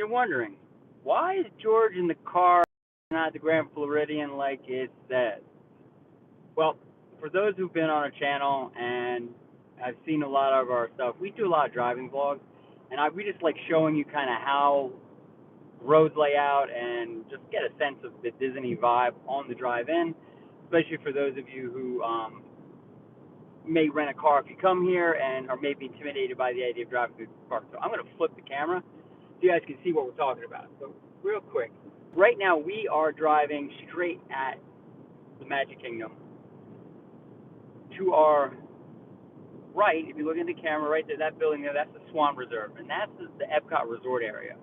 you're wondering, why is George in the car, not the Grand Floridian like it says? Well, for those who've been on our channel and have seen a lot of our stuff, we do a lot of driving vlogs, and we just like showing you kind of how roads lay out and just get a sense of the Disney vibe on the drive in, especially for those of you who may rent a car if you come here and are maybe intimidated by the idea of driving through the park. So I'm going to flip the camera so you guys can see what we're talking about. So real quick, right now we are driving straight at the Magic Kingdom. To our right, if you look in the camera right there, that building there, that's the Swan Reserve, and that's the Epcot Resort area.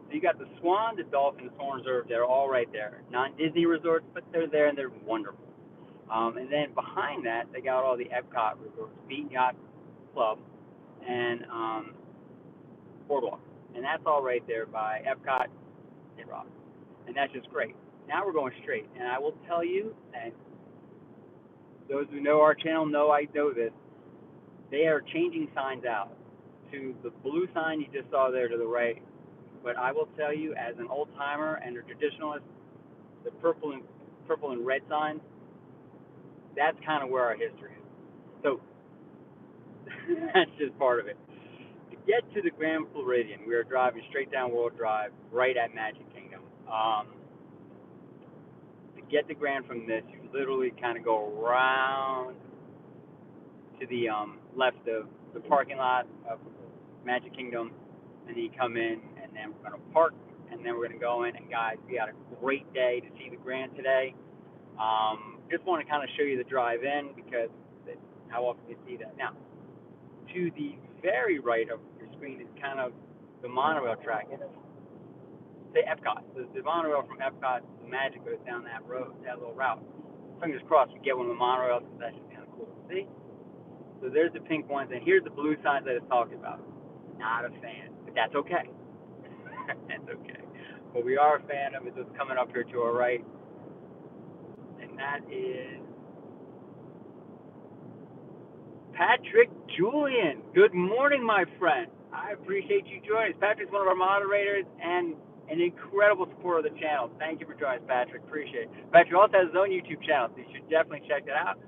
So you got the Swan, the Dolphin, the Swan Reserve, they're all right there. Non-Disney resorts, but they're there and they're wonderful. And then behind that, they got all the Epcot resorts, Beat Yacht Club, and Boardwalk. And that's all right there by Epcot and Rock. And that's just great. Now we're going straight. And I will tell you, and those who know our channel know I know this, they are changing signs out to the blue sign you just saw there to the right. But I will tell you, as an old timer and a traditionalist, the purple and red signs, that's kind of where our history is. So that's just part of it. To get to the Grand Floridian, we are driving straight down World Drive, right at Magic Kingdom. To get to Grand from this, you literally kind of go around to the left of the parking lot of Magic Kingdom, and then you come in, and then we're going to park, and then we're going to go in. And guys, we had a great day to see the Grand today. Just want to kind of show you the drive-in because how often you see that. Now, to the very right of your screen is kind of the monorail track. It's the Epcot. The monorail from Epcot to Magic goes down that road, that little route. Fingers crossed we get one of the monorails because that should be kind of cool. See? So there's the pink ones, and here's the blue signs that I was talking about. Not a fan, but that's okay. That's okay. What we are a fan of is what's coming up here to our right, and that is Patrick Julian. Good morning, my friend. I appreciate you joining us. Patrick's one of our moderators and an incredible supporter of the channel. Thank you for joining us, Patrick. Appreciate it. Patrick also has his own YouTube channel, so you should definitely check that out.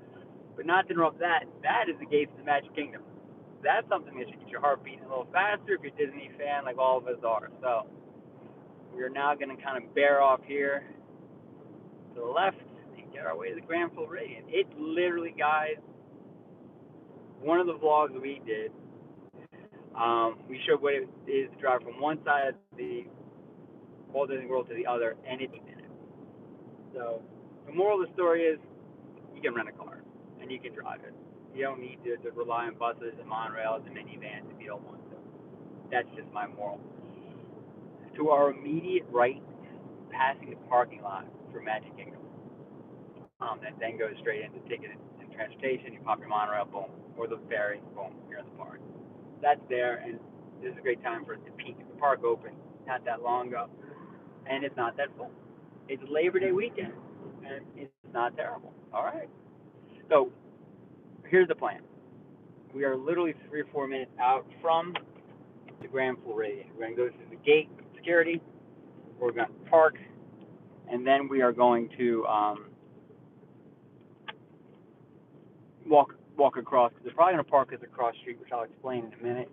But not to interrupt that, that is the gates to the Magic Kingdom. That's something that should get your heart beating a little faster if you're a Disney fan like all of us are. So we are now going to kind of bear off here to the left and get our way to the Grand Floridian. It's literally, guys, one of the vlogs we did, we showed what it is to drive from one side of the Walt Disney World to the other, and it's a minute. So the moral of the story is you can rent a car and you can drive it. You don't need to rely on buses and monorails and minivans if you don't want to. That's just my moral. To our immediate right, passing the parking lot for Magic Kingdom. That then goes straight into ticket and transportation. You pop your monorail, boom, or the ferry, boom, you're in the park. That's there, and this is a great time for us to peek. The park opened not that long ago, and it's not that full. It's Labor Day weekend, and it's not terrible. All right. So here's the plan. We are literally 3 or 4 minutes out from the Grand Floridian. We're going to go through the gate, security. We're going to park, and then we are going to walk across. They're probably going to park us across the street, which I'll explain in a minute.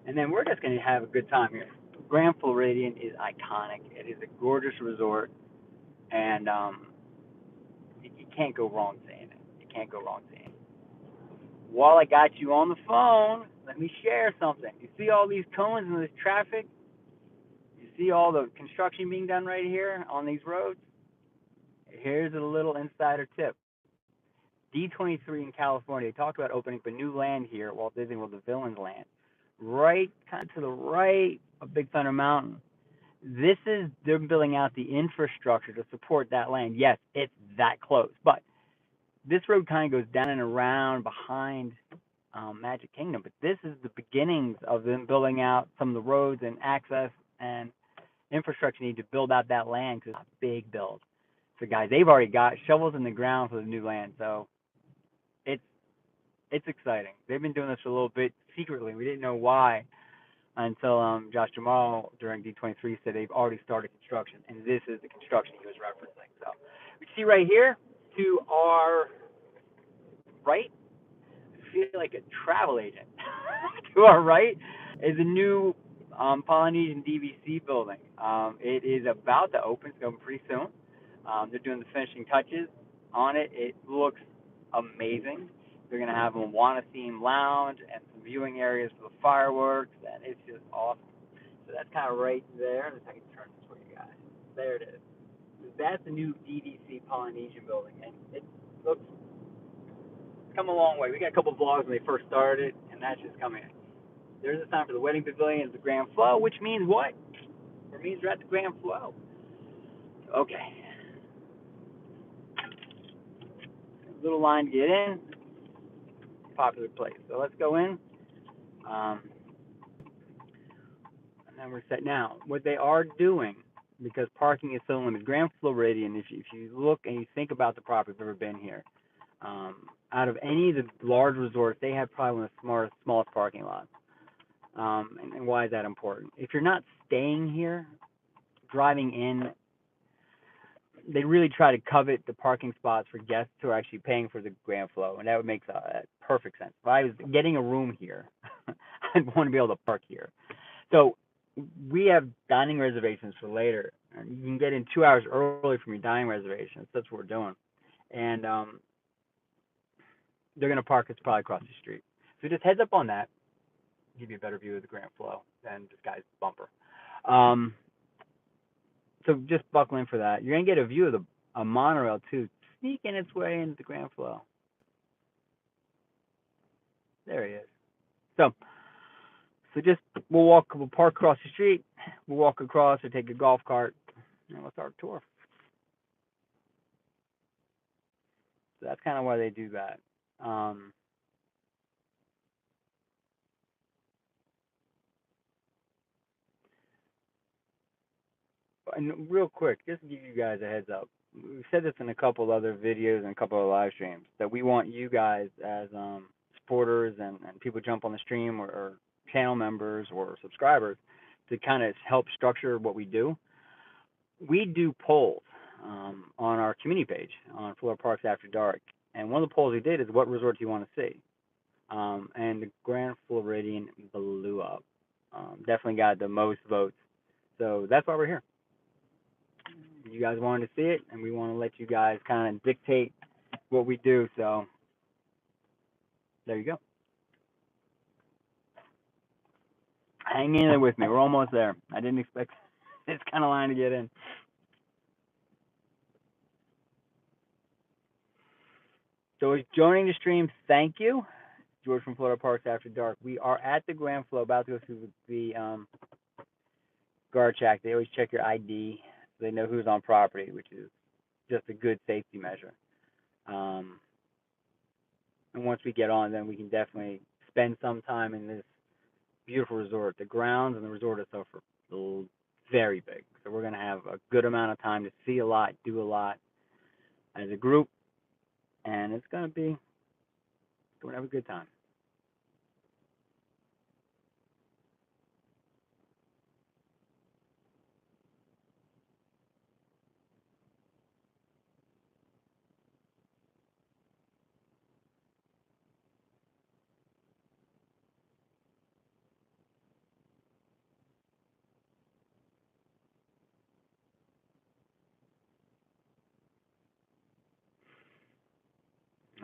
And then we're just going to have a good time here. Grand Floridian is iconic. It is a gorgeous resort, and you can't go wrong saying it. You can't go wrong saying it. While I got you on the phone, let me share something. You see all these cones and this traffic? You see all the construction being done right here on these roads? Here's a little insider tip. D23 in California, they talked about opening up a new land here at Walt Disney World, the Villains Land, right kind of to the right of Big Thunder Mountain. They're building out the infrastructure to support that land. Yes, it's that close, but this road kind of goes down and around behind Magic Kingdom, but this is the beginnings of them building out some of the roads and access and infrastructure need to build out that land because it's a big build. So guys, they've already got shovels in the ground for the new land, so it's exciting. They've been doing this for a little bit secretly. We didn't know why, until Josh Jamal during D23 said they've already started construction, and this is the construction he was referencing. So we see right here to our right, I feel like a travel agent. To our right is a new Polynesian DVC building. It is about to open. It's going pretty soon. They're doing the finishing touches on it. It looks amazing. They're going to have a Moana-themed lounge and some viewing areas for the fireworks, and it's just awesome. So that's kind of right there. Let's see if I can turn this for you guys. There it is. That's the new DVC Polynesian building, and it looks come a long way. We got a couple of vlogs when they first started, and that's just coming in. There's a sign for the wedding pavilion at the Grand Flow, which means what? It means we're at the Grand Flow. Okay. Little line to get in. Popular place. So let's go in. And then we're set. Now, what they are doing, because parking is so limited, Grand Floridian, if you look and you think about the property, if you've ever been here, out of any of the large resorts, they have probably one of the smallest parking lots. And why is that important? If you're not staying here, driving in, they really try to covet the parking spots for guests who are actually paying for the Grand Flow, and that would make perfect sense. If I was getting a room here, I'd want to be able to park here. So we have dining reservations for later, and you can get in 2 hours early from your dining reservations. That's what we're doing, and they're going to park us probably across the street. So just heads up on that. Give you a better view of the Grand Flow than this guy's bumper. So just buckle in for that. You're going to get a view of a monorail, too, sneaking its way into the Grand Flow. There he is. So just, we'll park across the street, we'll walk across or take a golf cart, and we'll start our tour. So that's kind of why they do that. And real quick, just to give you guys a heads up, we've said this in a couple of other videos and a couple of live streams, that we want you guys as supporters and people jump on the stream or channel members or subscribers to kind of help structure what we do. We do polls on our community page on Florida Parks After Dark, and one of the polls we did is what resorts you want to see, and the Grand Floridian blew up. Definitely got the most votes, so that's why we're here. You guys wanted to see it, and we want to let you guys kind of dictate what we do, so there you go. Hang in there with me. We're almost there. I didn't expect this kind of line to get in. So joining the stream, thank you. George from Florida Parks After Dark. We are at the Grand Flow, about to go through the guard check. They always check your ID so they know who's on property, which is just a good safety measure. And once we get on, then we can definitely spend some time in this beautiful resort. The grounds and the resort itself are very big, so we're going to have a good amount of time to see a lot, do a lot as a group, and it's going to have a good time.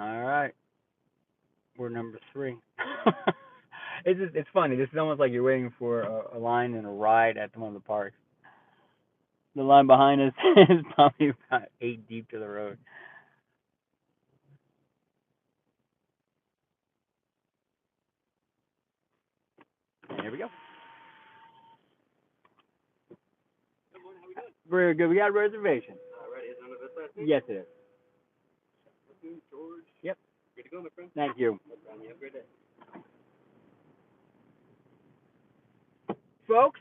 All right, we're number 3. It's funny. This is almost like you're waiting for a line in a ride at one of the parks. The line behind us is probably about 8 deep to the road. And here we go. Good morning. How we doing? Very good. We got a reservation. All right. Is none of this last week? Yes, it is. George. Yep. Good to go, my friend. Thank you. No problem. You have a great day. Folks,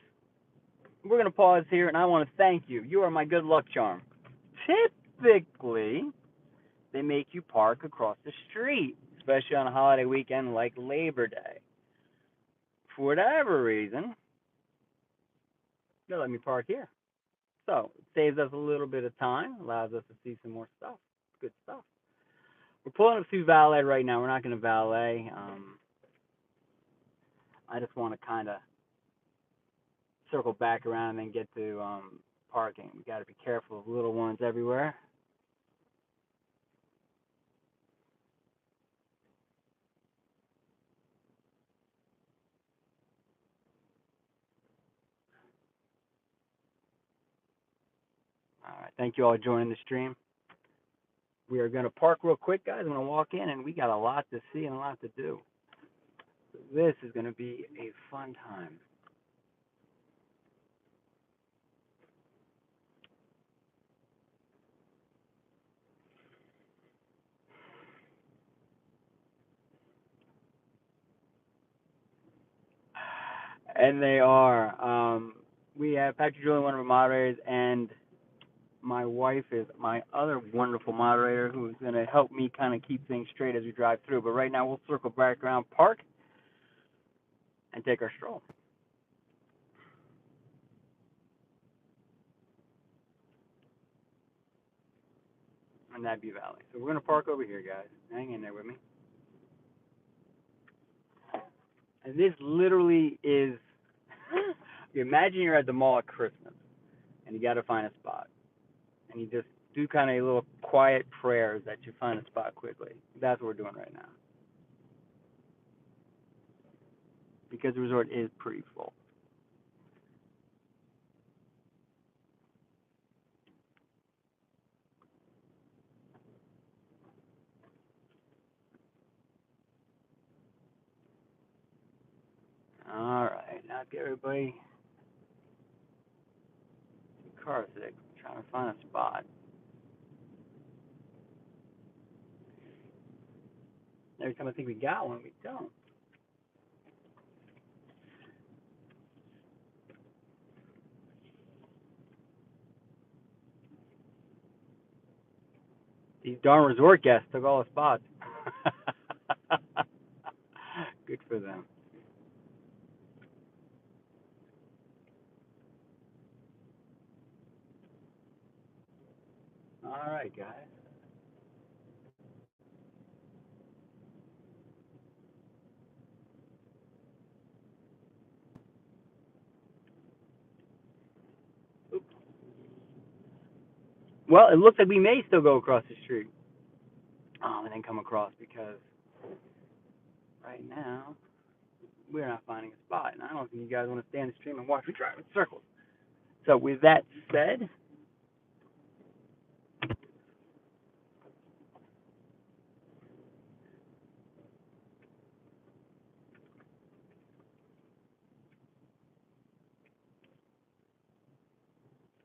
we're going to pause here, and I want to thank you. You are my good luck charm. Typically, they make you park across the street, especially on a holiday weekend like Labor Day. for whatever reason, they'll let me park here. So it saves us a little bit of time, allows us to see some more stuff. Good stuff. We're pulling up to valet right now. We're not going to valet. I just want to kind of circle back around and then get to parking. We got to be careful of little ones everywhere. All right, thank you all for joining the stream. We are going to park real quick, guys. I'm going to walk in, and we got a lot to see and a lot to do. So this is going to be a fun time. And they are. We have Patrick Julian, one of our moderators, and my wife is my other wonderful moderator who's going to help me kind of keep things straight as we drive through. But right now, we'll circle back around, park, and take our stroll. And that'd be Valley. So we're going to park over here, guys. Hang in there with me. And this literally is, you imagine you're at the mall at Christmas, and you got to find a spot. And you just do kind of a little quiet prayers that you find a spot quickly. That's what we're doing right now. Because the resort is pretty full. All right, now get everybody to car sick. Trying to find a spot. Every time I think we got one, we don't. These darn resort guests took all the spots. Good for them. All right, guys. Oops. Well, it looks like we may still go across the street. And then come across because right now we're not finding a spot. And I don't think you guys want to stay on the stream and watch me drive in circles. So with that said,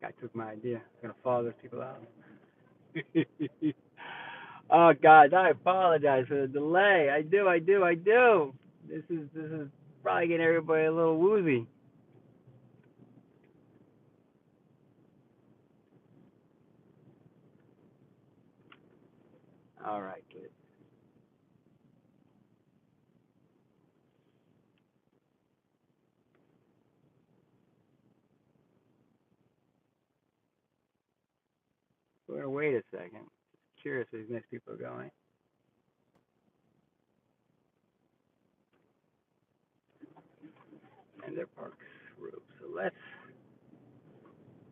guy took my idea. I'm gonna follow those people out. Oh, guys, I apologize for the delay. I do. This is probably getting everybody a little woozy. All right, good. We're gonna wait a second. Curious where these next people are going. And their park group. So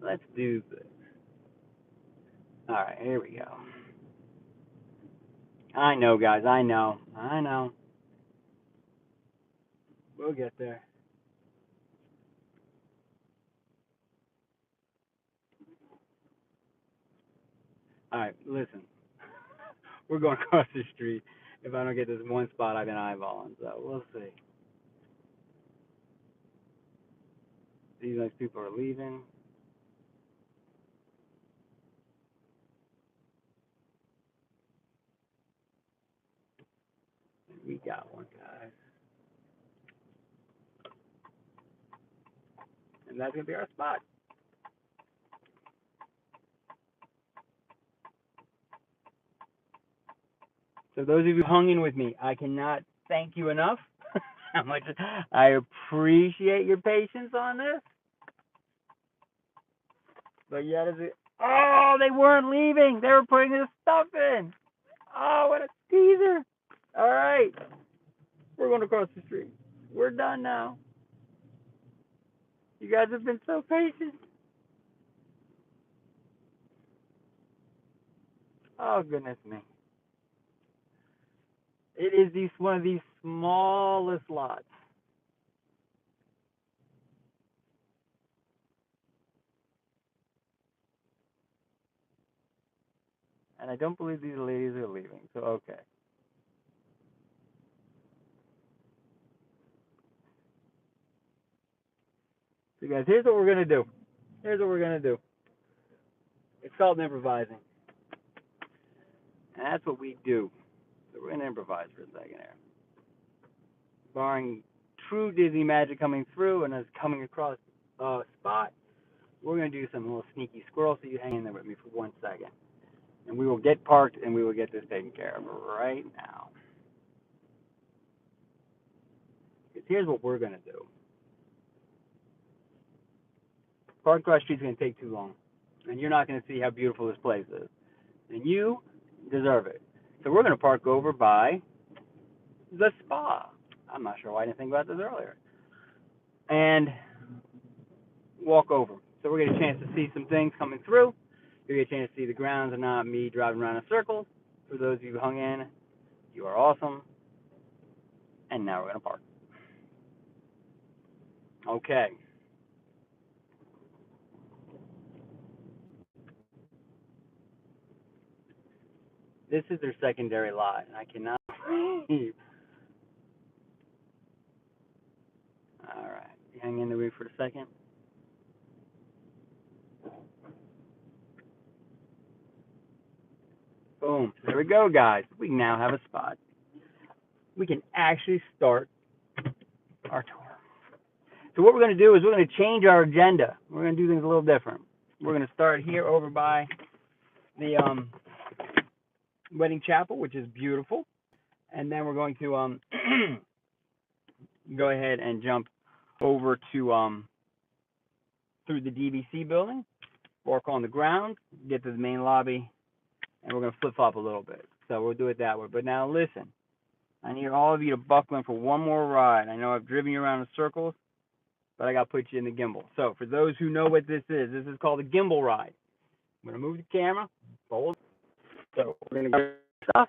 let's do this. All right, here we go. I know, guys. I know. We'll get there. All right, listen. We're going across the street. If I don't get this one spot I've been eyeballing, so we'll see. These nice people are leaving. We got one, guys. And that's going to be our spot. So those of you who hung in with me, I cannot thank you enough. how much I appreciate your patience on this. But yet, oh, they weren't leaving. They were putting this stuff in. Oh, what a teaser. All right. We're going across the street. We're done now. You guys have been so patient. Oh, goodness me. It is one of these smallest lots. And I don't believe these ladies are leaving, so okay. So guys, here's what we're going to do. It's called improvising. And that's what we do. So we're going to improvise for a second here. Barring true Disney magic coming through and us coming across a spot, we're going to do some little sneaky squirrel, so you hang in there with me for 1 second. And we will get parked and we will get this taken care of right now. Because here's what we're going to do. Park across the street's going to take too long. And you're not going to see how beautiful this place is. And you deserve it. So we're going to park over by the spa. I'm not sure why I didn't think about this earlier. And walk over. So we're going to get a chance to see some things coming through. You're going to get a chance to see the grounds and not me driving around in circles. For those of you who hung in, you are awesome. And now we're going to park. Okay. This is their secondary lot, and I cannot believe. All right. Hang in there for a second. Boom. There we go, guys. We now have a spot. We can actually start our tour. So what we're going to do is we're going to change our agenda. We're going to do things a little different. We're going to start here over by the wedding chapel, which is beautiful. And then we're going to go ahead and jump over to through the DVC building, walk on the ground, get to the main lobby, and we're going to flip-flop a little bit. So we'll do it that way. But now listen, I need all of you to buckle in for one more ride. I know I've driven you around in circles, but I got to put you in the gimbal. So for those who know what this is called a gimbal ride. I'm going to move the camera, hold. So we're going to go stuff.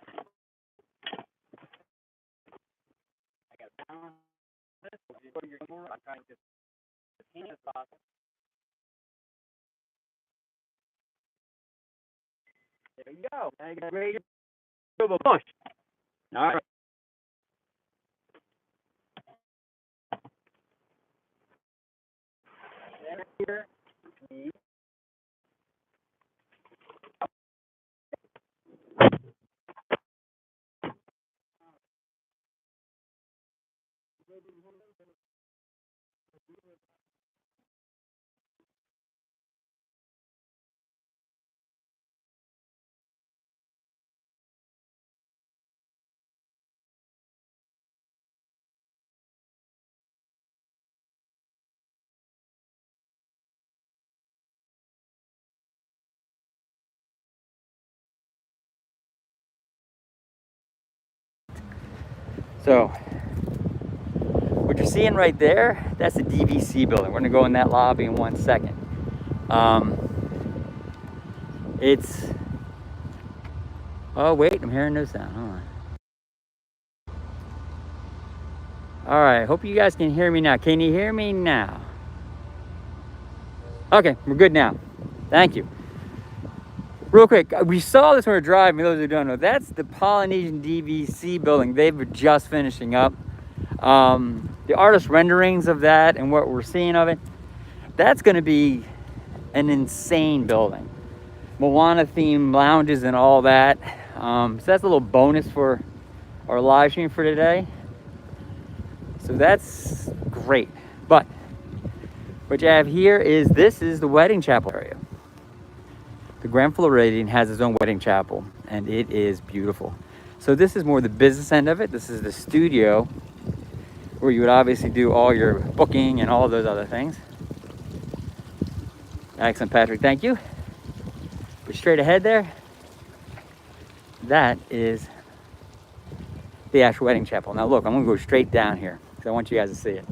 I got to balance this. Put your gimbal. I'm trying to as hand as possible. There you go. Now you got ready to go push. All right. Here. So, what you're seeing right there, that's the DVC building. We're gonna go in that lobby in 1 second. It's, oh wait, I'm hearing no sound, hold on. All right, hope you guys can hear me now. Can you hear me now? Okay, we're good now. Thank you. Real quick, we saw this when we were driving. Those who don't know, that's the Polynesian DVC building. They were just finishing up. The artist renderings of that and what we're seeing of it, that's going to be an insane building. Moana themed lounges and all that. So that's a little bonus for our live stream for today. So that's great. But what you have here is, this is the wedding chapel area. The Grand Floridian has its own wedding chapel, and it is beautiful. So this is more the business end of it. This is the studio where you would obviously do all your booking and all those other things. Excellent, Patrick, thank you. But straight ahead there, that is the actual wedding chapel. Now look, I'm gonna go straight down here because I want you guys to see it.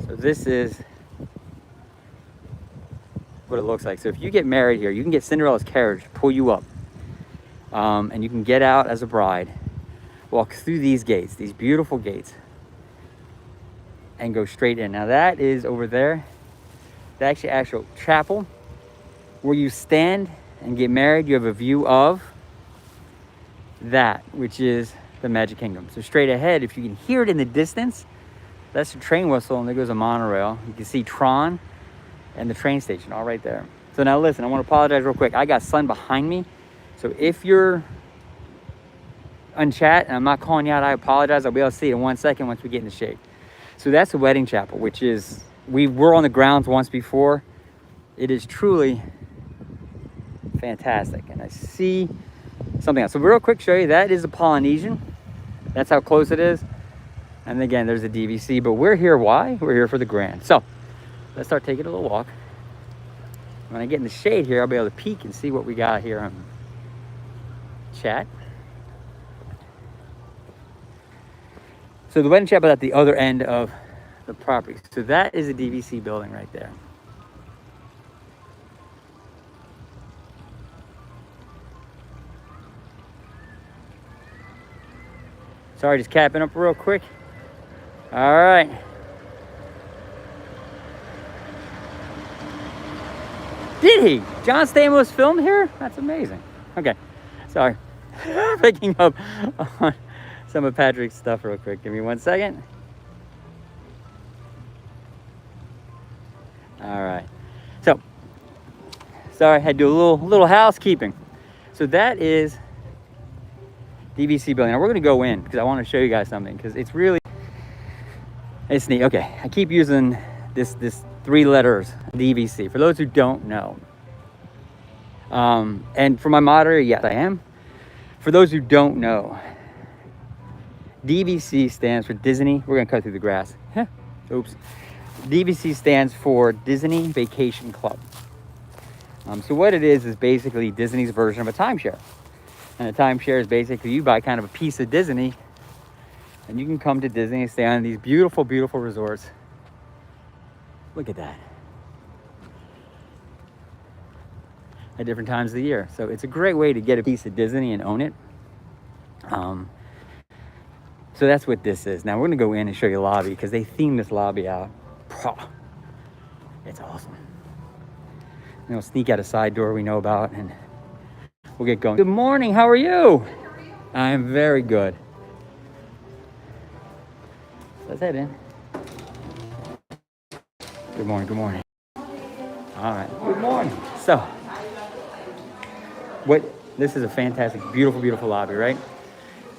So this is what it looks like. So if you get married here, you can get Cinderella's carriage to pull you up, and you can get out as a bride, walk through these gates, these beautiful gates, and go straight in. Now that is over there, the actual chapel where you stand and get married. You have a view of that, which is the Magic Kingdom. So straight ahead, if you can hear it in the distance, that's the train whistle, and there goes a monorail. You can see Tron and the train station all right there. So now listen, I want to apologize real quick. I got sun behind me. So if you're on chat and I'm not calling you out, I apologize. I'll be able to see it in 1 second once we get in the shade. So that's the wedding chapel, which is, we were on the grounds once before. It is truly fantastic. And I see something else. So real quick, show you, that is a Polynesian. That's how close it is. And again, there's a DVC, but we're here, why? We're here for the Grand. So let's start taking a little walk. When I get in the shade here, I'll be able to peek and see what we got here on chat. So the wedding chapel is at the other end of the property. So that is a DVC building right there. Sorry, just capping up real quick. All right. Did he? John Stamos filmed here? That's amazing. Okay, sorry. Picking up on some of Patrick's stuff real quick. Give me 1 second. All right. So, sorry, I had to do a little housekeeping. So that is DVC building. Now we're gonna go in because I want to show you guys something because it's neat. Okay, I keep using this 3 letters, DVC, for those who don't know. And for my moderator, yes, I am. For those who don't know, DVC stands for Disney. We're gonna cut through the grass. Oops. DVC stands for Disney Vacation Club. So what it is basically Disney's version of a timeshare. And a timeshare is basically you buy kind of a piece of Disney and you can come to Disney and stay on these beautiful, beautiful resorts. Look at that. At different times of the year. So it's a great way to get a piece of Disney and own it. So that's what this is. Now we're gonna go in and show you the lobby because they themed this lobby out. It's awesome. You know, sneak out a side door we know about and we'll get going. Good morning, how are you? I'm very good. Let's head in. Good morning, good morning. All right, good morning. So, this is a fantastic, beautiful, beautiful lobby, right?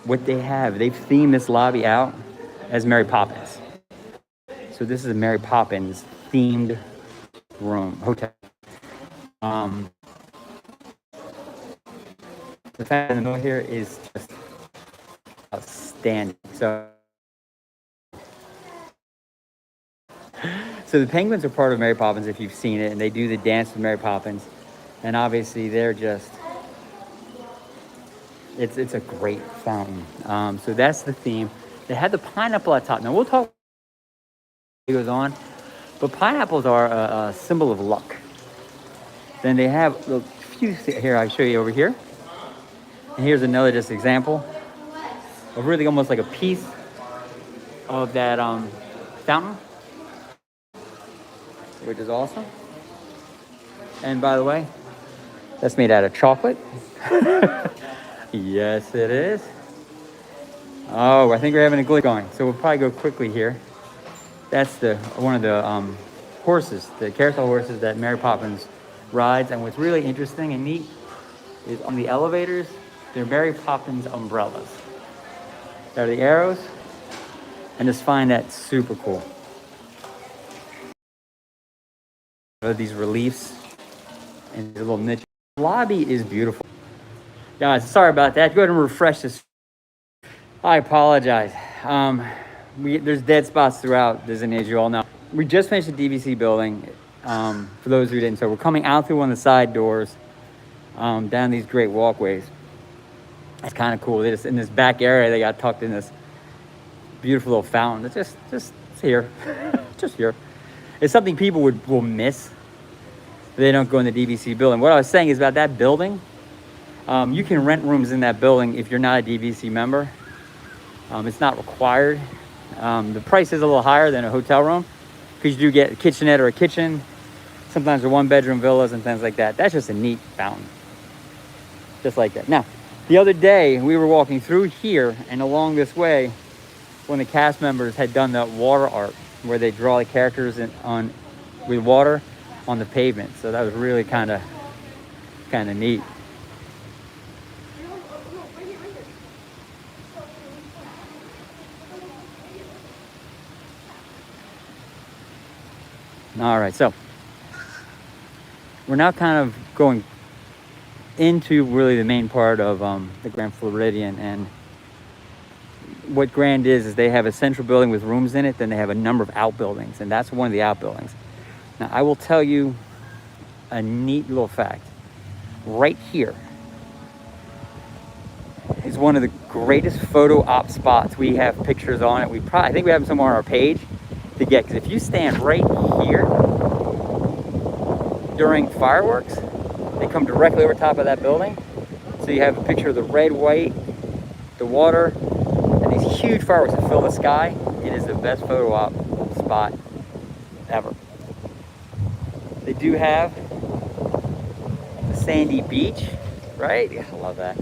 What they have, they've themed this lobby out as Mary Poppins. So this is a Mary Poppins themed hotel. The fact in the middle here is just outstanding. So the penguins are part of Mary Poppins if you've seen it, and they do the dance with Mary Poppins. And obviously they're just, it's a great fountain. So that's the theme. They had the pineapple at top. Now we'll talk as it goes on, but pineapples are a symbol of luck. Then they have a few here. I'll show you over here. And here's another just example of really almost like a piece of that fountain, which is awesome. And by the way, that's made out of chocolate. Yes, it is. Oh, I think we're having a glitch going. So we'll probably go quickly here. That's one of the horses, the carousel horses that Mary Poppins rides. And what's really interesting and neat is on the elevators, they're Mary Poppins umbrellas. There are the arrows. And just find that super cool. These reliefs and the little niche. The lobby is beautiful. Guys, sorry about that. Go ahead and refresh this. I apologize. There's dead spots throughout Disney, as you all know. We just finished the DVC building. For those who didn't, so we're coming out through one of the side doors, down these great walkways. It's kind of cool. They just in this back area, they got tucked in this beautiful little fountain. It's just it's here, just here. It's something people will miss if they don't go in the DVC building. What I was saying is about that building. You can rent rooms in that building if you're not a DVC member. It's not required. The price is a little higher than a hotel room because you do get a kitchenette or a kitchen. Sometimes they're one-bedroom villas and things like that. That's just a neat fountain, just like that. Now, the other day we were walking through here, and along this way, when the cast members had done that water art where they draw the characters with water on the pavement. So that was really kind of neat. All right, so we're now kind of going into really the main part of the Grand Floridian. And what Grand is they have a central building with rooms in it, then they have a number of outbuildings, and that's one of the outbuildings. Now, I will tell you a neat little fact. Right here is one of the greatest photo op spots. We have pictures on it. I think we have them somewhere on our page to get, because if you stand right here during fireworks, they come directly over top of that building. So you have a picture of the red, white, the water, and these huge fireworks that fill the sky. It is the best photo op spot ever. They do have the sandy beach, right? Yeah, I love that.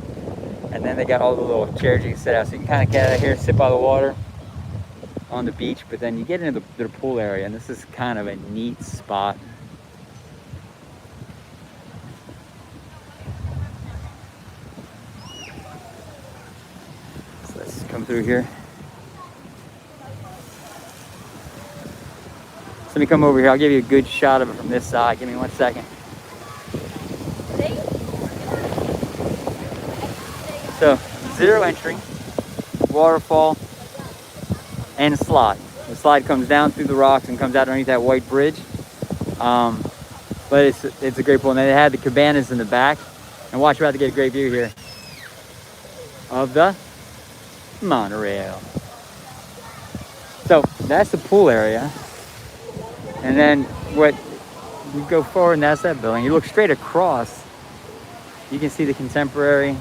And then they got all the little chairs you can sit out, so you can kind of get out here, sit by the water on the beach, but then you get into the pool area, and this is kind of a neat spot. So let's come through here. So let me come over here. I'll give you a good shot of it from this side. Give me 1 second. So, zero entry, waterfall, and a slide. The slide comes down through the rocks and comes out underneath that white bridge. But it's a great pool. And then they had the cabanas in the back. And watch, we're about to get a great view here of the monorail. So that's the pool area. And then you go forward, and that's that building. You look straight across, you can see the Contemporary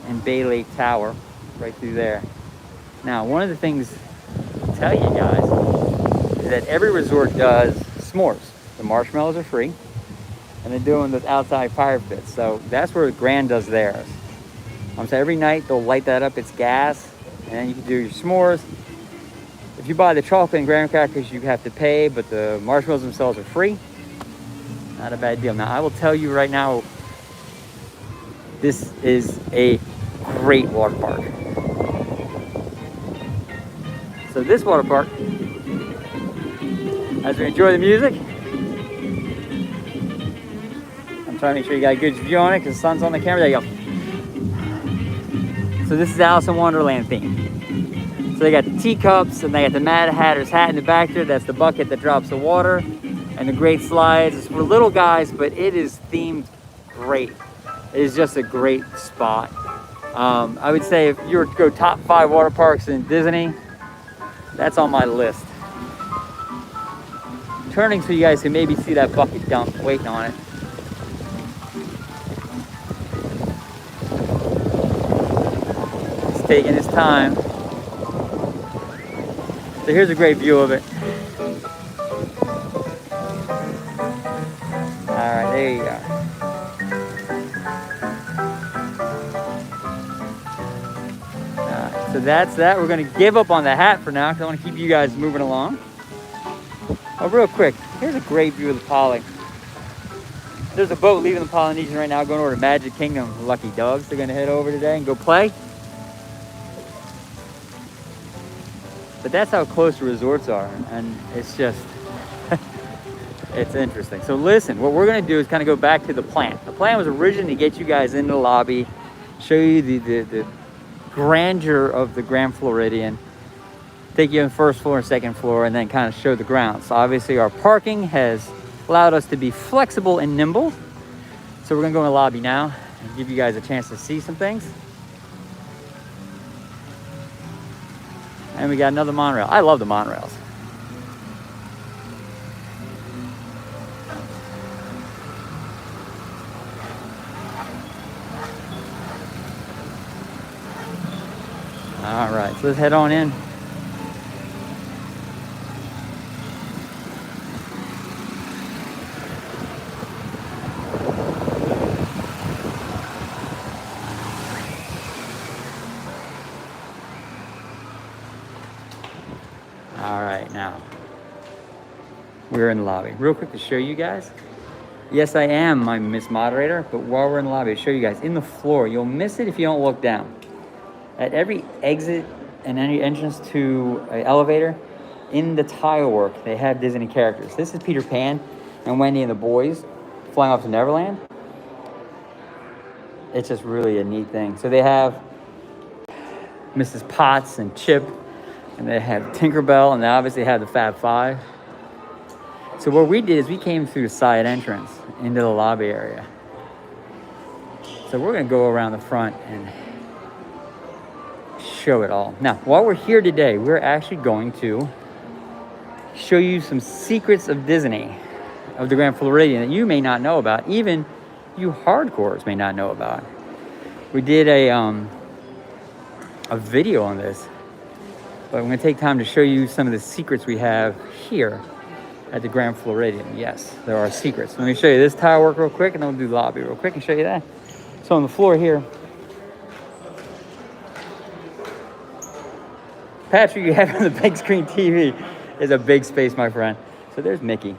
and Bay Lake Tower right through there. Now, one of the things to tell you guys is that every resort does s'mores. The marshmallows are free, and they're doing the outside fire pits. So that's where Grand does theirs. So every night they'll light that up. It's gas, and then you can do your s'mores. If you buy the chocolate and graham crackers, you have to pay, but the marshmallows themselves are free. Not a bad deal. Now, I will tell you right now, this is a great water park. So this water park, as we enjoy the music, I'm trying to make sure you got a good view on it because the sun's on the camera. There you go. So this is Alice in Wonderland theme. So they got the teacups, and they got the Mad Hatter's hat in the back there. That's the bucket that drops the water, and the great slides. It's for little guys, but it is themed great. It is just a great spot. I would say if you were to go top 5 water parks in Disney, that's on my list. Turning so you guys can maybe see that bucket dump waiting on it. It's taking its time. So here's a great view of it. All right, there you go. So that's that. We're going to give up on the hat for now because I want to keep you guys moving along. Oh, real quick, here's a great view of the Poly. There's a boat leaving the Polynesian right now going over to Magic Kingdom. Lucky dogs. They're going to head over today and go play. But that's how close the resorts are, and it's just It's interesting. So listen, what we're gonna do is kind of go back to the plan. The plan was originally to get you guys into the lobby, show you the grandeur of the Grand Floridian, take you on the first floor and second floor, and then kind of show the grounds. So obviously our parking has allowed us to be flexible and nimble. So we're gonna go in the lobby now and give you guys a chance to see some things. And we got another monorail. I love the monorails. All right, so let's head on in. All right, now we're in the lobby. Real quick to show you guys. Yes, I am my Miss Moderator, but while we're in the lobby, to show you guys in the floor, you'll miss it if you don't look down. At every exit and any entrance to an elevator, in the tile work, they have Disney characters. This is Peter Pan and Wendy and the boys flying off to Neverland. It's just really a neat thing. So they have Mrs. Potts and Chip, and they have Tinkerbell, and they obviously have the Fab Five. So what we did is we came through the side entrance into the lobby area. So we're gonna go around the front and show it all. Now, while we're here today, we're actually going to show you some secrets of Disney, of the Grand Floridian, that you may not know about, even you hardcores may not know about. We did a video on this, but I'm gonna take time to show you some of the secrets we have here at the Grand Floridian. Yes, there are secrets. Let me show you this tile work real quick, and then we'll do the lobby real quick and show you that. So on the floor here, Patrick, you have on the big screen TV is a big space, my friend. So there's Mickey.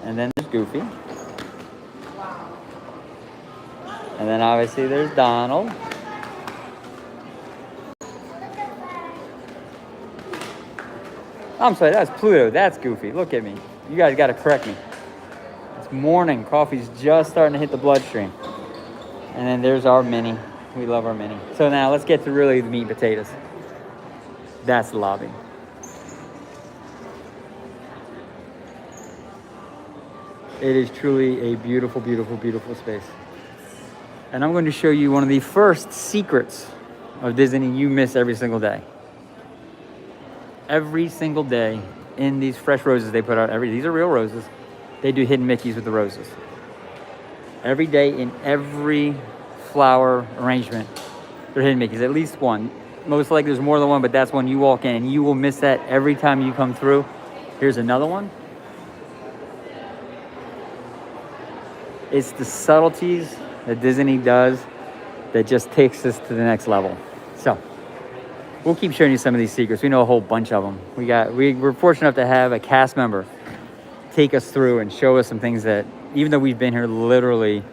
And then there's Goofy. And then obviously there's Donald. I'm sorry, that's Pluto. That's Goofy. Look at me. You guys got to correct me. It's morning. Coffee's just starting to hit the bloodstream. And then there's our Minnie. We love our Minnie. So now let's get to really the meat and potatoes. That's the lobby. It is truly a beautiful, beautiful, beautiful space. And I'm going to show you one of the first secrets of Disney you miss every single day. Every single day in these fresh roses they put out, these are real roses. They do hidden Mickeys with the roses. Every day in every flower arrangement, they're hidden Mickeys, at least one. Most likely there's more than one, but that's one you walk in and you will miss that every time you come through. Here's another one. It's the subtleties that Disney does that just takes us to the next level. So we'll keep showing you some of these secrets. We know a whole bunch of them. We're fortunate enough to have a cast member take us through and show us some things that, even though we've been here literally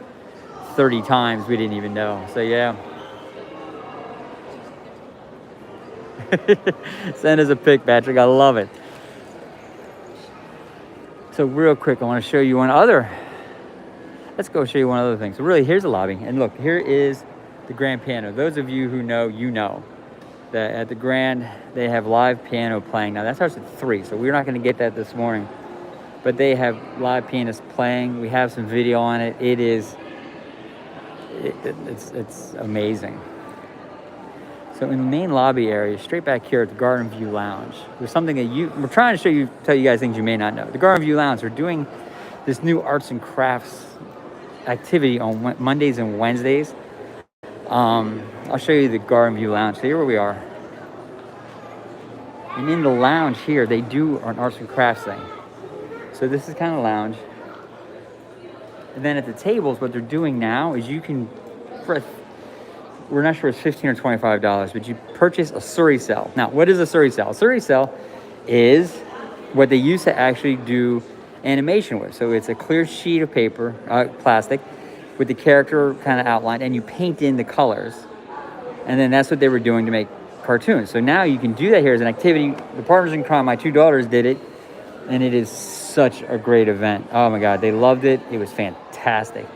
30 times, we didn't even know. So yeah. Send us a pic, Patrick. I love it. So real quick, I want to show you let's go show you one other thing. So really, here's the lobby. And look, here is the grand piano. Those of you who know, you know that at the Grand, they have live piano playing. Now that starts at 3, so we're not going to get that this morning. But they have live pianists playing. We have some video on it. It's amazing. So in the main lobby area, straight back here at the Garden View Lounge, there's something that we're trying to tell you guys things you may not know. The Garden View Lounge, we're doing this new arts and crafts activity on Mondays and Wednesdays. I'll show you the Garden View Lounge. So here where we are. And in the lounge here, they do an arts and crafts thing. So this is kind of lounge. And then at the tables, what they're doing now is you can, we're not sure it's $15 or $25, but you purchase a Surrey cell. Now, what is a Surrey cell? A Surrey cell is what they used to actually do animation with. So it's a clear sheet of paper, plastic, with the character kind of outlined, and you paint in the colors. And then that's what they were doing to make cartoons. So now you can do that here as an activity. The Partners in Crime, my two daughters did it, and it is such a great event. Oh my God, they loved it. It was fantastic.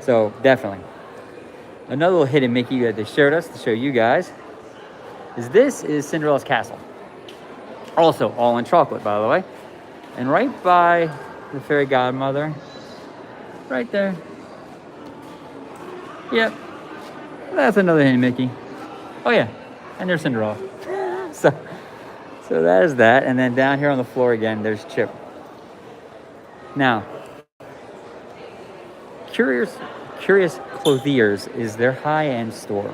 So definitely. Another little hidden Mickey that they showed us to show you guys is Cinderella's castle. Also all in chocolate, by the way. And right by the fairy godmother, right there. Yep, that's another hidden Mickey. Oh yeah, and there's Cinderella. So that is that. And then down here on the floor again, there's Chip. Now, Curious Clothiers is their high-end store.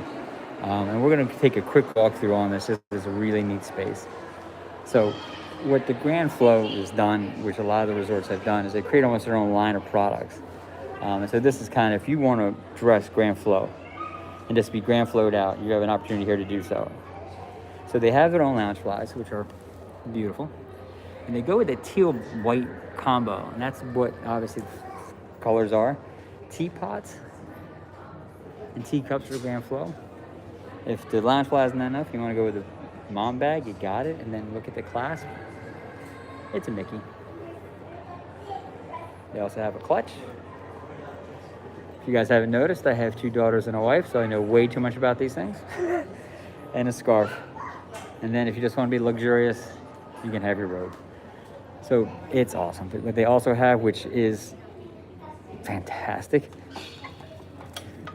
And we're gonna take a quick walkthrough on this. This is a really neat space. So what the Grand Flow has done, which a lot of the resorts have done, is they create almost their own line of products. And so this is kind of, if you want to dress Grand Flow and just be Grand Flowed out, you have an opportunity here to do so. So they have their own lounge flies, which are beautiful. And they go with a teal white combo. And that's what obviously the colors are. Teapots and teacups for Grand Flow. If the lounge fly isn't enough, you want to go with the mom bag, you got it. And then look at the clasp. It's a Mickey. They also have a clutch. If you guys haven't noticed, I have two daughters and a wife, so I know way too much about these things. And a scarf. And then if you just want to be luxurious, you can have your robe. So it's awesome. What they also have, which is fantastic,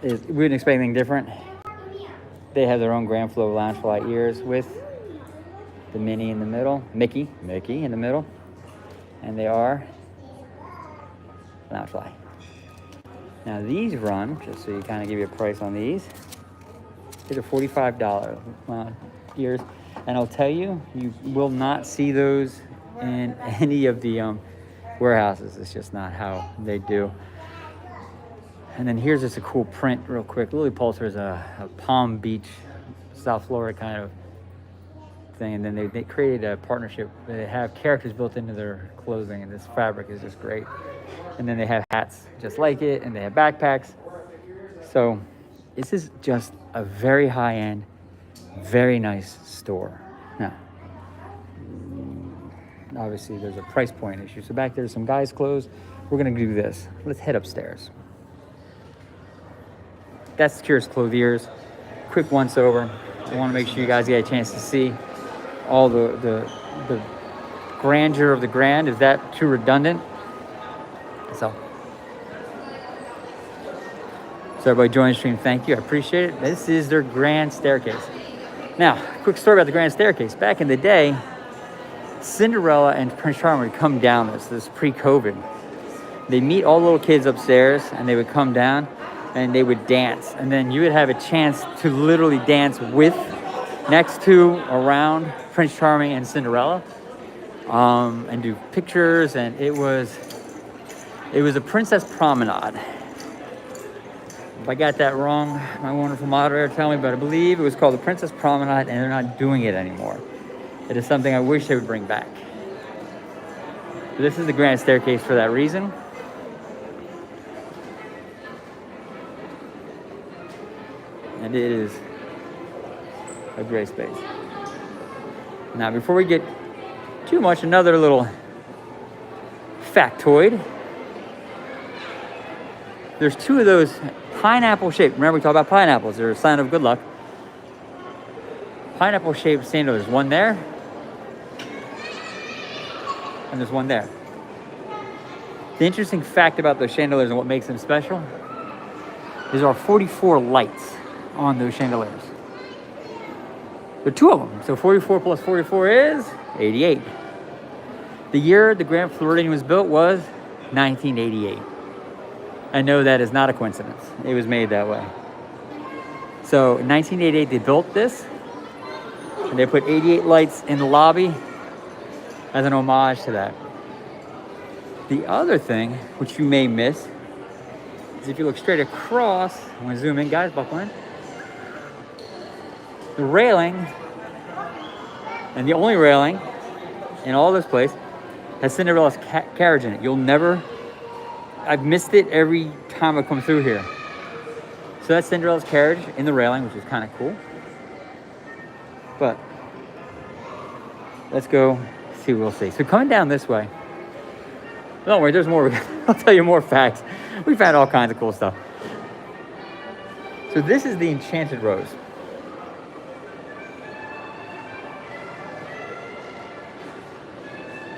is we wouldn't expect anything different. They have their own Grand Flow lounge fly ears with the Minnie in the middle, Mickey in the middle, and they are lounge fly. Now these run, just so you kind of give you a price on these are $45 ears, and I'll tell you, you will not see those in any of the warehouses. It's just not how they do. And then here's just a cool print real quick. Lily Pulsar is a Palm Beach, South Florida kind of thing. And then they created a partnership. They have characters built into their clothing, and this fabric is just great. And then they have hats just like it, and they have backpacks. So this is just a very high-end, very nice store. Now, obviously there's a price point issue. So back there's some guys' clothes. We're gonna do this. Let's head upstairs. That's Curious Clothiers. Quick once over. I want to make sure you guys get a chance to see all the grandeur of the Grand. Is that too redundant? So everybody join the stream. Thank you. I appreciate it. This is their Grand Staircase. Now, quick story about the Grand Staircase. Back in the day, Cinderella and Prince Charming would come down this pre-COVID. They meet all the little kids upstairs, and they would come down and they would dance. And then you would have a chance to literally dance with, next to, around Prince Charming and Cinderella, and do pictures. And it was a princess promenade. If I got that wrong, my wonderful moderator tell me, but I believe it was called the Princess Promenade, and they're not doing it anymore. It is something I wish they would bring back. This is the Grand Staircase for that reason. And it is a great space. Now, before we get too much, another little factoid. There's two of those pineapple shaped. Remember, we talked about pineapples. They're a sign of good luck. Pineapple shaped chandeliers. There's one there. And there's one there. The interesting fact about those chandeliers and what makes them special is there are 44 lights on those chandeliers. There are two of them. So 44 plus 44 is 88. The year the Grand Floridian was built was 1988. I know that is not a coincidence. It was made that way. So in 1988, they built this, and they put 88 lights in the lobby as an homage to that. The other thing, which you may miss, is if you look straight across, I'm gonna zoom in, guys, buckle in. The railing, and the only railing in all this place, has Cinderella's carriage in it. You'll never, I've missed it every time I come through here. So that's Cinderella's carriage in the railing, which is kind of cool. But let's go see what we'll see. So coming down this way, don't worry, there's more. I'll tell you more facts. We found all kinds of cool stuff. So this is the Enchanted Rose.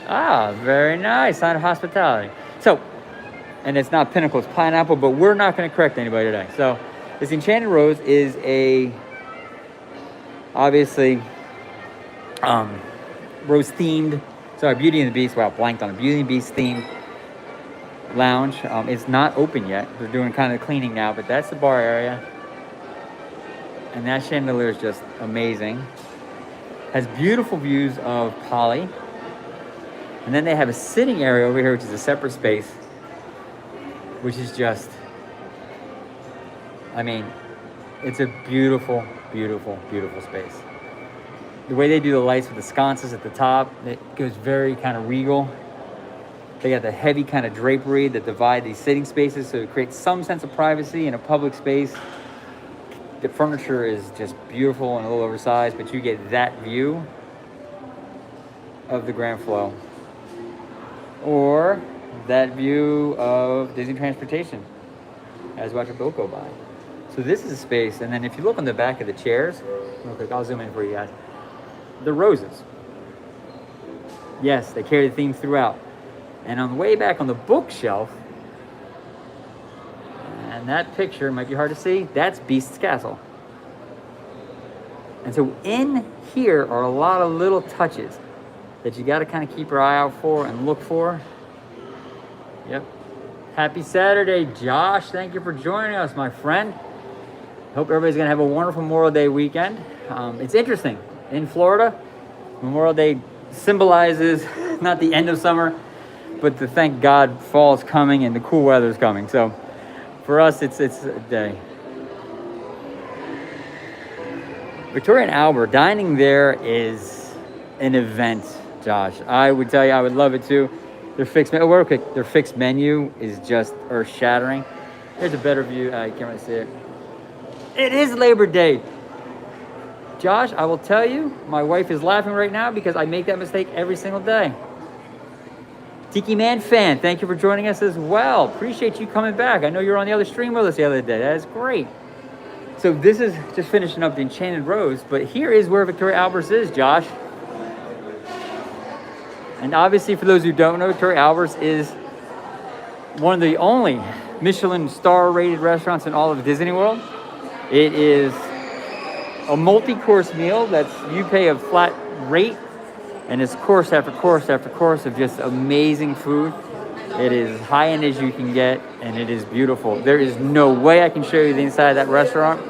Ah, very nice. Sign of hospitality. So, and it's not pinnacle, it's pineapple, but we're not going to correct anybody today. So this Enchanted Rose is a, obviously, rose themed. Sorry, Beauty and the Beast. Wow, blanked on it. Beauty and the Beast themed lounge. It's not open yet. They're doing kind of cleaning now, but that's the bar area. And that chandelier is just amazing. Has beautiful views of Polly. And then they have a sitting area over here, which is a separate space, which is just, I mean, it's a beautiful, beautiful, beautiful space. The way they do the lights with the sconces at the top, it goes very kind of regal. They got the heavy kind of drapery that divide these sitting spaces, so it creates some sense of privacy in a public space. The furniture is just beautiful and a little oversized, but you get that view of the Grand Flow. Or that view of Disney Transportation as you watch a boat go by. So this is a space, and then if you look on the back of the chairs, real quick, I'll zoom in for you guys. The roses. Yes, they carry the theme throughout. And on the way back on the bookshelf, and that picture might be hard to see, that's Beast's Castle. And so in here are a lot of little touches that you got to kind of keep your eye out for and look for. Yep. Happy Saturday, Josh. Thank you for joining us, my friend. Hope everybody's going to have a wonderful Memorial Day weekend. It's interesting. In Florida, Memorial Day symbolizes not the end of summer, but the thank God fall is coming and the cool weather is coming. So for us, it's a day. Victoria and Albert, dining there is an event, Josh. I would tell you, I would love it too. Their fixed menu is just earth-shattering. Here's a better view. I can't really see it. It is Labor Day. Josh, I will tell you, my wife is laughing right now because I make that mistake every single day. Tiki Man fan, thank you for joining us as well. Appreciate you coming back. I know you were on the other stream with us the other day. That is great. So this is just finishing up the Enchanted Rose, but here is where Victoria Albert's is, Josh. And obviously, for those who don't know, Victoria Albert's is one of the only Michelin star-rated restaurants in all of Disney World. It is a multi-course meal that's you pay a flat rate, and it's course after course after course of just amazing food. It is high end as you can get, and it is beautiful. There is no way I can show you the inside of that restaurant.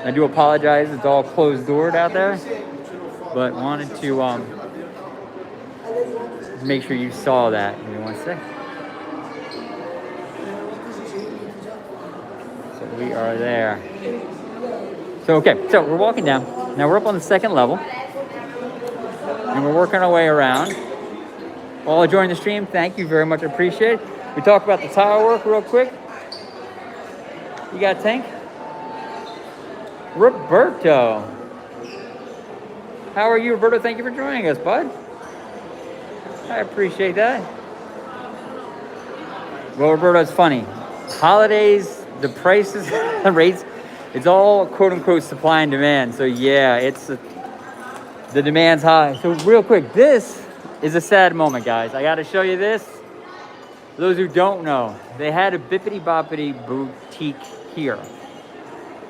I do apologize, it's all closed doored out there, but wanted to make sure you saw that. Give me one sec. So we are there. So, okay, so we're walking down. Now we're up on the second level. And we're working our way around. All joining the stream, thank you very much, I appreciate it. We talk about the tile work real quick. You got a tank? Roberto. How are you, Roberto? Thank you for joining us, bud. I appreciate that. Well, Roberto, it's funny. Holidays, the prices, the rates, it's all quote-unquote supply and demand. So yeah, the demand's high. So real quick, this is a sad moment, guys. I got to show you this. For those who don't know, they had a Bippity Boppity boutique here.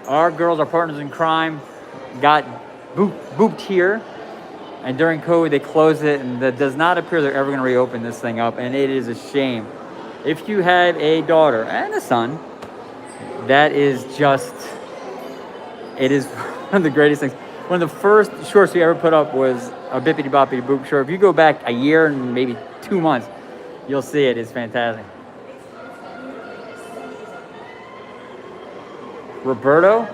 Our girls, our partners in crime, got booped here. And during COVID, they closed it, and it does not appear they're ever going to reopen this thing up, and it is a shame. If you have a daughter and a son, that is just, it is one of the greatest things. One of the first shorts we ever put up was a Bippity Boppity Boop short. If you go back a year and maybe 2 months, you'll see it. It's fantastic. Roberto,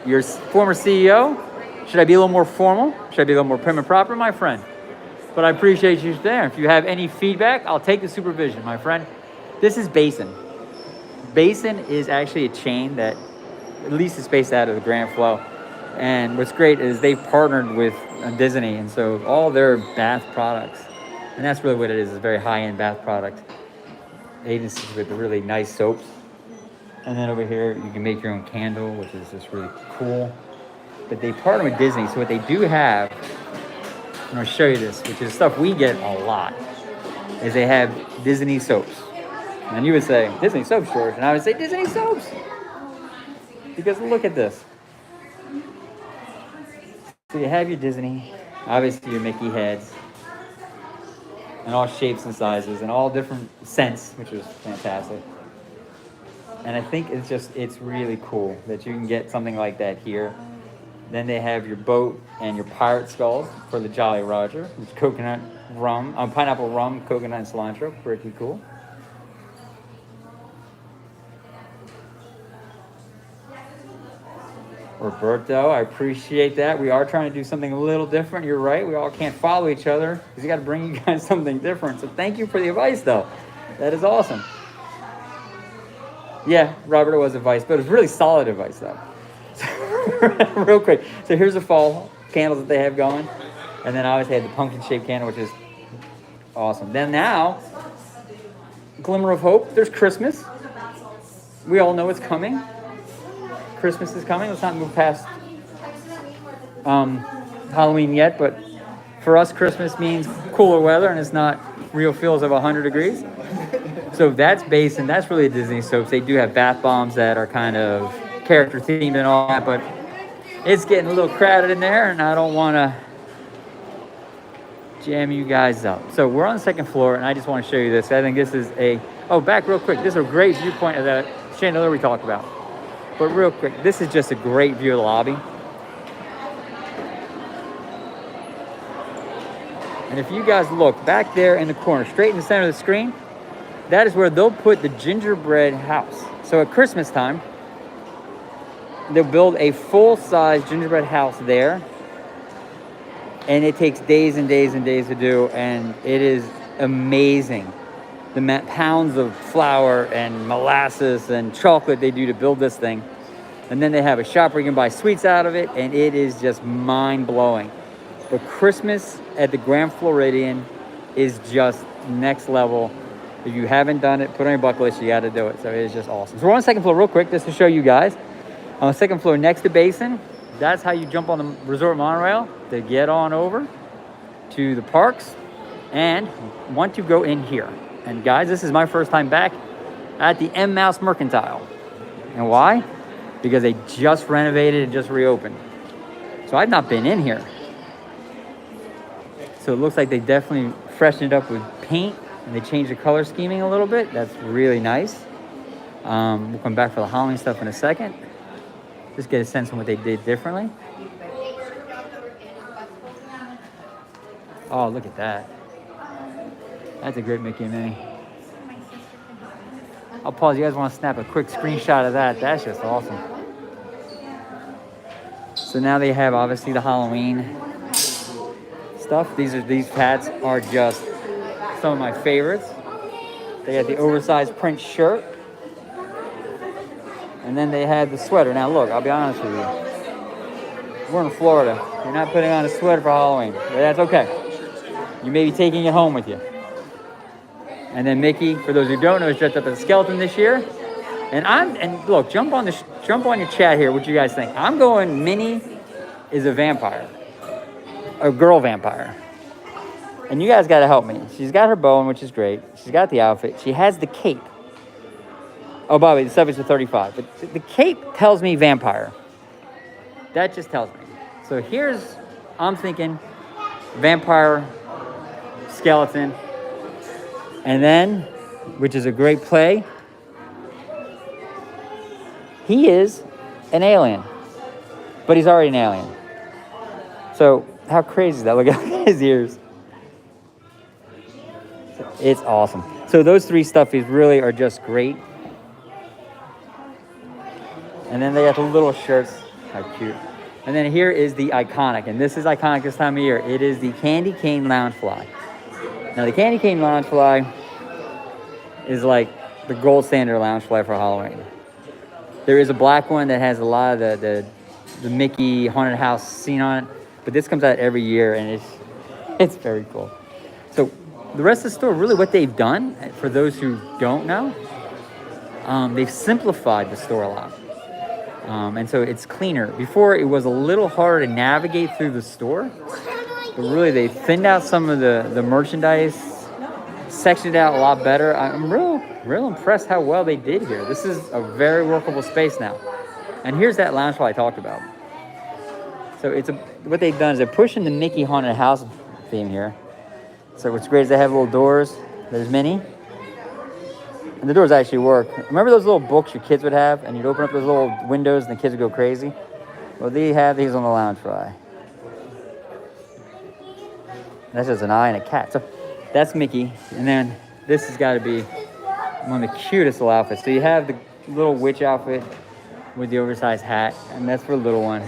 your former CEO, should I be a little more formal? Should I be a little more prim and proper, my friend? But I appreciate you there. If you have any feedback, I'll take the supervision, my friend. This is Basin. Basin is actually a chain that at least is based out of the Grand Flow. And what's great is they've partnered with Disney, and so all their bath products, and that's really what it is, a very high-end bath product. Agencies with the really nice soaps. And then over here, you can make your own candle, which is just really cool. But they partner with Disney, so what they do have, I'm gonna show you this, which is stuff we get a lot, is they have Disney soaps. And you would say, Disney soaps, George, and I would say Disney soaps. Because look at this. So you have your Disney, obviously your Mickey heads, and all shapes and sizes, and all different scents, which is fantastic. And I think it's really cool that you can get something like that here. Then they have your boat and your pirate skulls for the Jolly Roger, which is coconut rum, pineapple rum, coconut, and cilantro, pretty cool. Roberto, I appreciate that. We are trying to do something a little different. You're right. We all can't follow each other because you got to bring you guys something different. So thank you for the advice, though. That is awesome. Yeah, Robert, it was advice, but it was really solid advice, though. So, real quick. So here's the fall candles that they have going. And then obviously I had the pumpkin-shaped candle, which is awesome. Then now, glimmer of hope. There's Christmas. We all know it's coming. Christmas is coming. Let's not move past Halloween yet, but for us, Christmas means cooler weather, and it's not real feels of 100 degrees. So that's based, and that's really Disney soaps. They do have bath bombs that are kind of character themed and all that, but it's getting a little crowded in there, and I don't want to jam you guys up. So we're on the second floor, and I just want to show you this. I think this is back real quick. This is a great viewpoint of that chandelier we talked about. But real quick, this is just a great view of the lobby. And if you guys look back there in the corner, straight in the center of the screen, that is where they'll put the gingerbread house. So at Christmas time, they'll build a full-size gingerbread house there. And it takes days and days and days to do, and it is amazing. The pounds of flour and molasses and chocolate they do to build this thing. And then they have a shop where you can buy sweets out of it, and it is just mind-blowing. But Christmas at the Grand Floridian is just next level. If you haven't done it, put on your bucket list, you got to do it. So it is just awesome. So we're on the second floor real quick, just to show you guys. On the second floor next to Basin, that's how you jump on the resort monorail to get on over to the parks and want to go in here. And guys, this is my first time back at the M Mouse Mercantile. And why? Because they just renovated and just reopened. So I've not been in here. So it looks like they definitely freshened it up with paint and they changed the color scheming a little bit. That's really nice. We'll come back for the Halloween stuff in a second. Just get a sense of what they did differently. Oh, look at that. That's a great Mickey and Minnie. I'll pause. You guys want to snap a quick screenshot of that? That's just awesome. So now they have obviously the Halloween stuff. These hats are just some of my favorites. They got the oversized print shirt. And then they had the sweater. Now look, I'll be honest with you. We're in Florida. You're not putting on a sweater for Halloween. But that's okay. You may be taking it home with you. And then Mickey, for those who don't know, is dressed up as a skeleton this year. And look, jump on your chat here. What you guys think? I'm going Minnie is a vampire, a girl vampire. And you guys got to help me. She's got her bow, which is great. She's got the outfit. She has the cape. Oh, by the way, the subject's a 35. But the cape tells me vampire. That just tells me. So I'm thinking vampire, skeleton. And then, which is a great play, he is an alien. But he's already an alien. So how crazy is that? Look at his ears. It's awesome. So those three stuffies really are just great. And then they got the little shirts. How cute. And then here is the iconic. And this is iconic this time of year. It is the Candy Cane Loungefly. Now, the Candy Cane Loungefly is like the gold standard loungefly for Halloween. There is a black one that has a lot of the the Mickey haunted house scene on it. But this comes out every year, and it's very cool. So the rest of the store, really what they've done, for those who don't know, they've simplified the store a lot. And so it's cleaner. Before, it was a little harder to navigate through the store. But really, they thinned out some of the merchandise, sectioned it out a lot better. I'm real impressed how well they did here. This is a very workable space now. And here's that lounge hall I talked about. So what they've done is they're pushing the Mickey haunted house theme here. So what's great is they have little doors. There's Minnie. And the doors actually work. Remember those little books your kids would have? And you'd open up those little windows and the kids would go crazy? Well, they have these on the lounge fly. That's just an eye and a cat. So that's Mickey. And then this has got to be one of the cutest little outfits. So you have the little witch outfit with the oversized hat. And that's for the little one.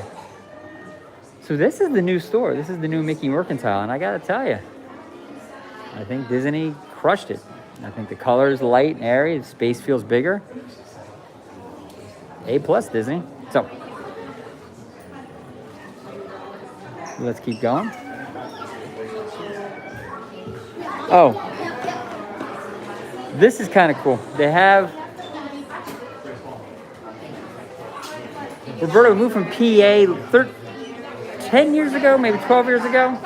So this is the new store. This is the new Mickey Mercantile. And I got to tell you, I think Disney crushed it. I think the color is light and airy. The space feels bigger. A+ Disney. So let's keep going. Oh, this is kind of cool. They have Roberto moved from PA 10 years ago, maybe 12 years ago.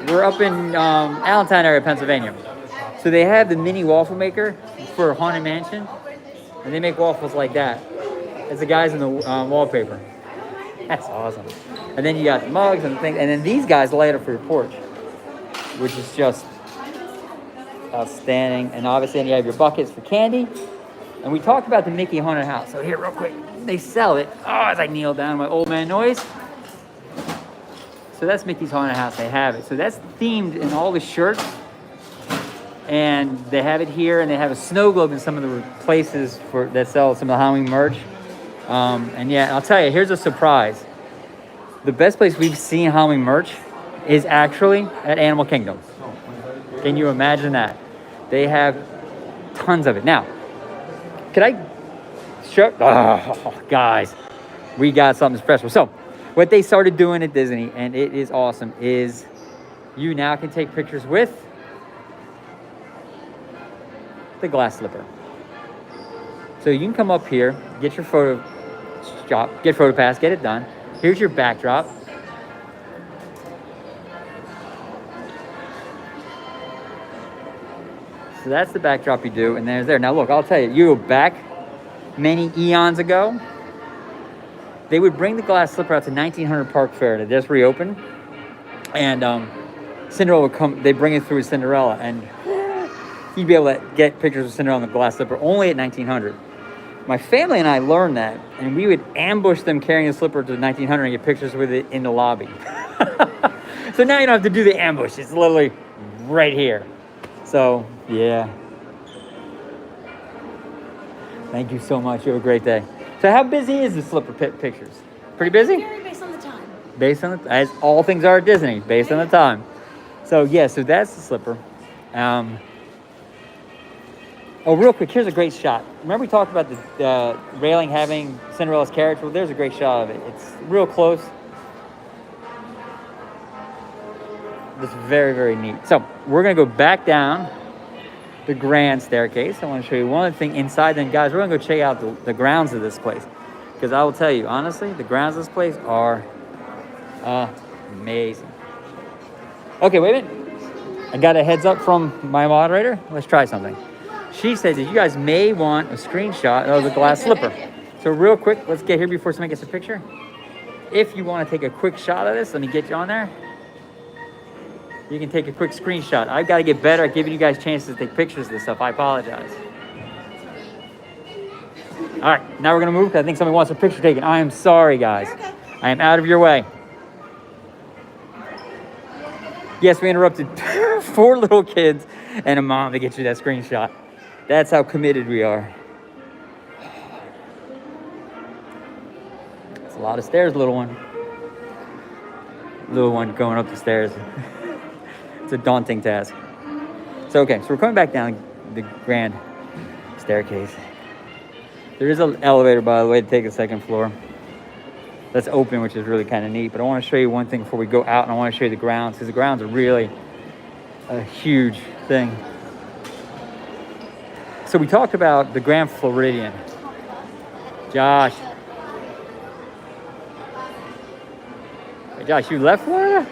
We're up in Allentown area, Pennsylvania. So they have the mini waffle maker for Haunted Mansion, and they make waffles like that. It's the guys in the wallpaper. That's awesome. And then you got the mugs and things, and then these guys light up for your porch, which is just outstanding. And obviously, then you have your buckets for candy. And we talked about the Mickey haunted house. So here, real quick, they sell it. Oh, as I kneel down, my old man noise. So that's Mickey's haunted house. They have it. So that's themed in all the shirts. And they have it here, and they have a snow globe in some of the places that sell some of the Halloween merch. And yeah, I'll tell you, here's a surprise. The best place we've seen Halloween merch is actually at Animal Kingdom. Can you imagine that? They have tons of it. Now, could I show? Oh, guys, we got something special. So, what they started doing at Disney, and it is awesome, is you now can take pictures with the glass slipper. So you can come up here, get your photo shop, get photo pass, get it done. Here's your backdrop. So that's the backdrop you do, and there's there. Now look, I'll tell you, you go back many eons ago, they would bring the glass slipper out to 1900 Park Fair. They just reopened, and Cinderella would come. They bring it through Cinderella, and you'd be able to get pictures of Cinderella on the glass slipper only at 1900. My family and I learned that, and we would ambush them carrying the slipper to 1900 and get pictures with it in the lobby. So now you don't have to do the ambush. It's literally right here. So, yeah. Thank you so much. You have a great day. So how busy is the slipper pictures? Pretty busy? Very based on the time. Based on the, as all things are at Disney, based on the time. So yeah, so that's the slipper. Oh, real quick, here's a great shot. Remember we talked about the railing having Cinderella's carriage? Well, there's a great shot of it. It's real close. It's very, very neat. So we're gonna go back down the grand staircase. I want to show you one other thing inside. Then, guys, we're gonna go check out the grounds of this place, because I will tell you honestly, the grounds of this place are amazing. Okay, wait a minute. I got a heads up from my moderator. Let's try something. She said that you guys may want a screenshot of the glass slipper. So real quick, let's get here before somebody gets a picture. If you want to take a quick shot of this, let me get you on there. You can take a quick screenshot. I've got to get better at giving you guys chances to take pictures of this stuff. I apologize. All right, now we're going to move because I think somebody wants a picture taken. I am sorry, guys. Okay. I am out of your way. Yes, we interrupted 4 little kids and a mom to get you that screenshot. That's how committed we are. It's a lot of stairs, little one. Little one going up the stairs. It's a daunting task. So, okay, so we're coming back down the grand staircase. There is an elevator, by the way, to take the second floor. that's open, which is really kind of neat. But I want to show you one thing before we go out, and I want to show you the grounds, because the grounds are really a huge thing. So we talked about the Grand Floridian. Josh. Hey, Josh, you left Florida?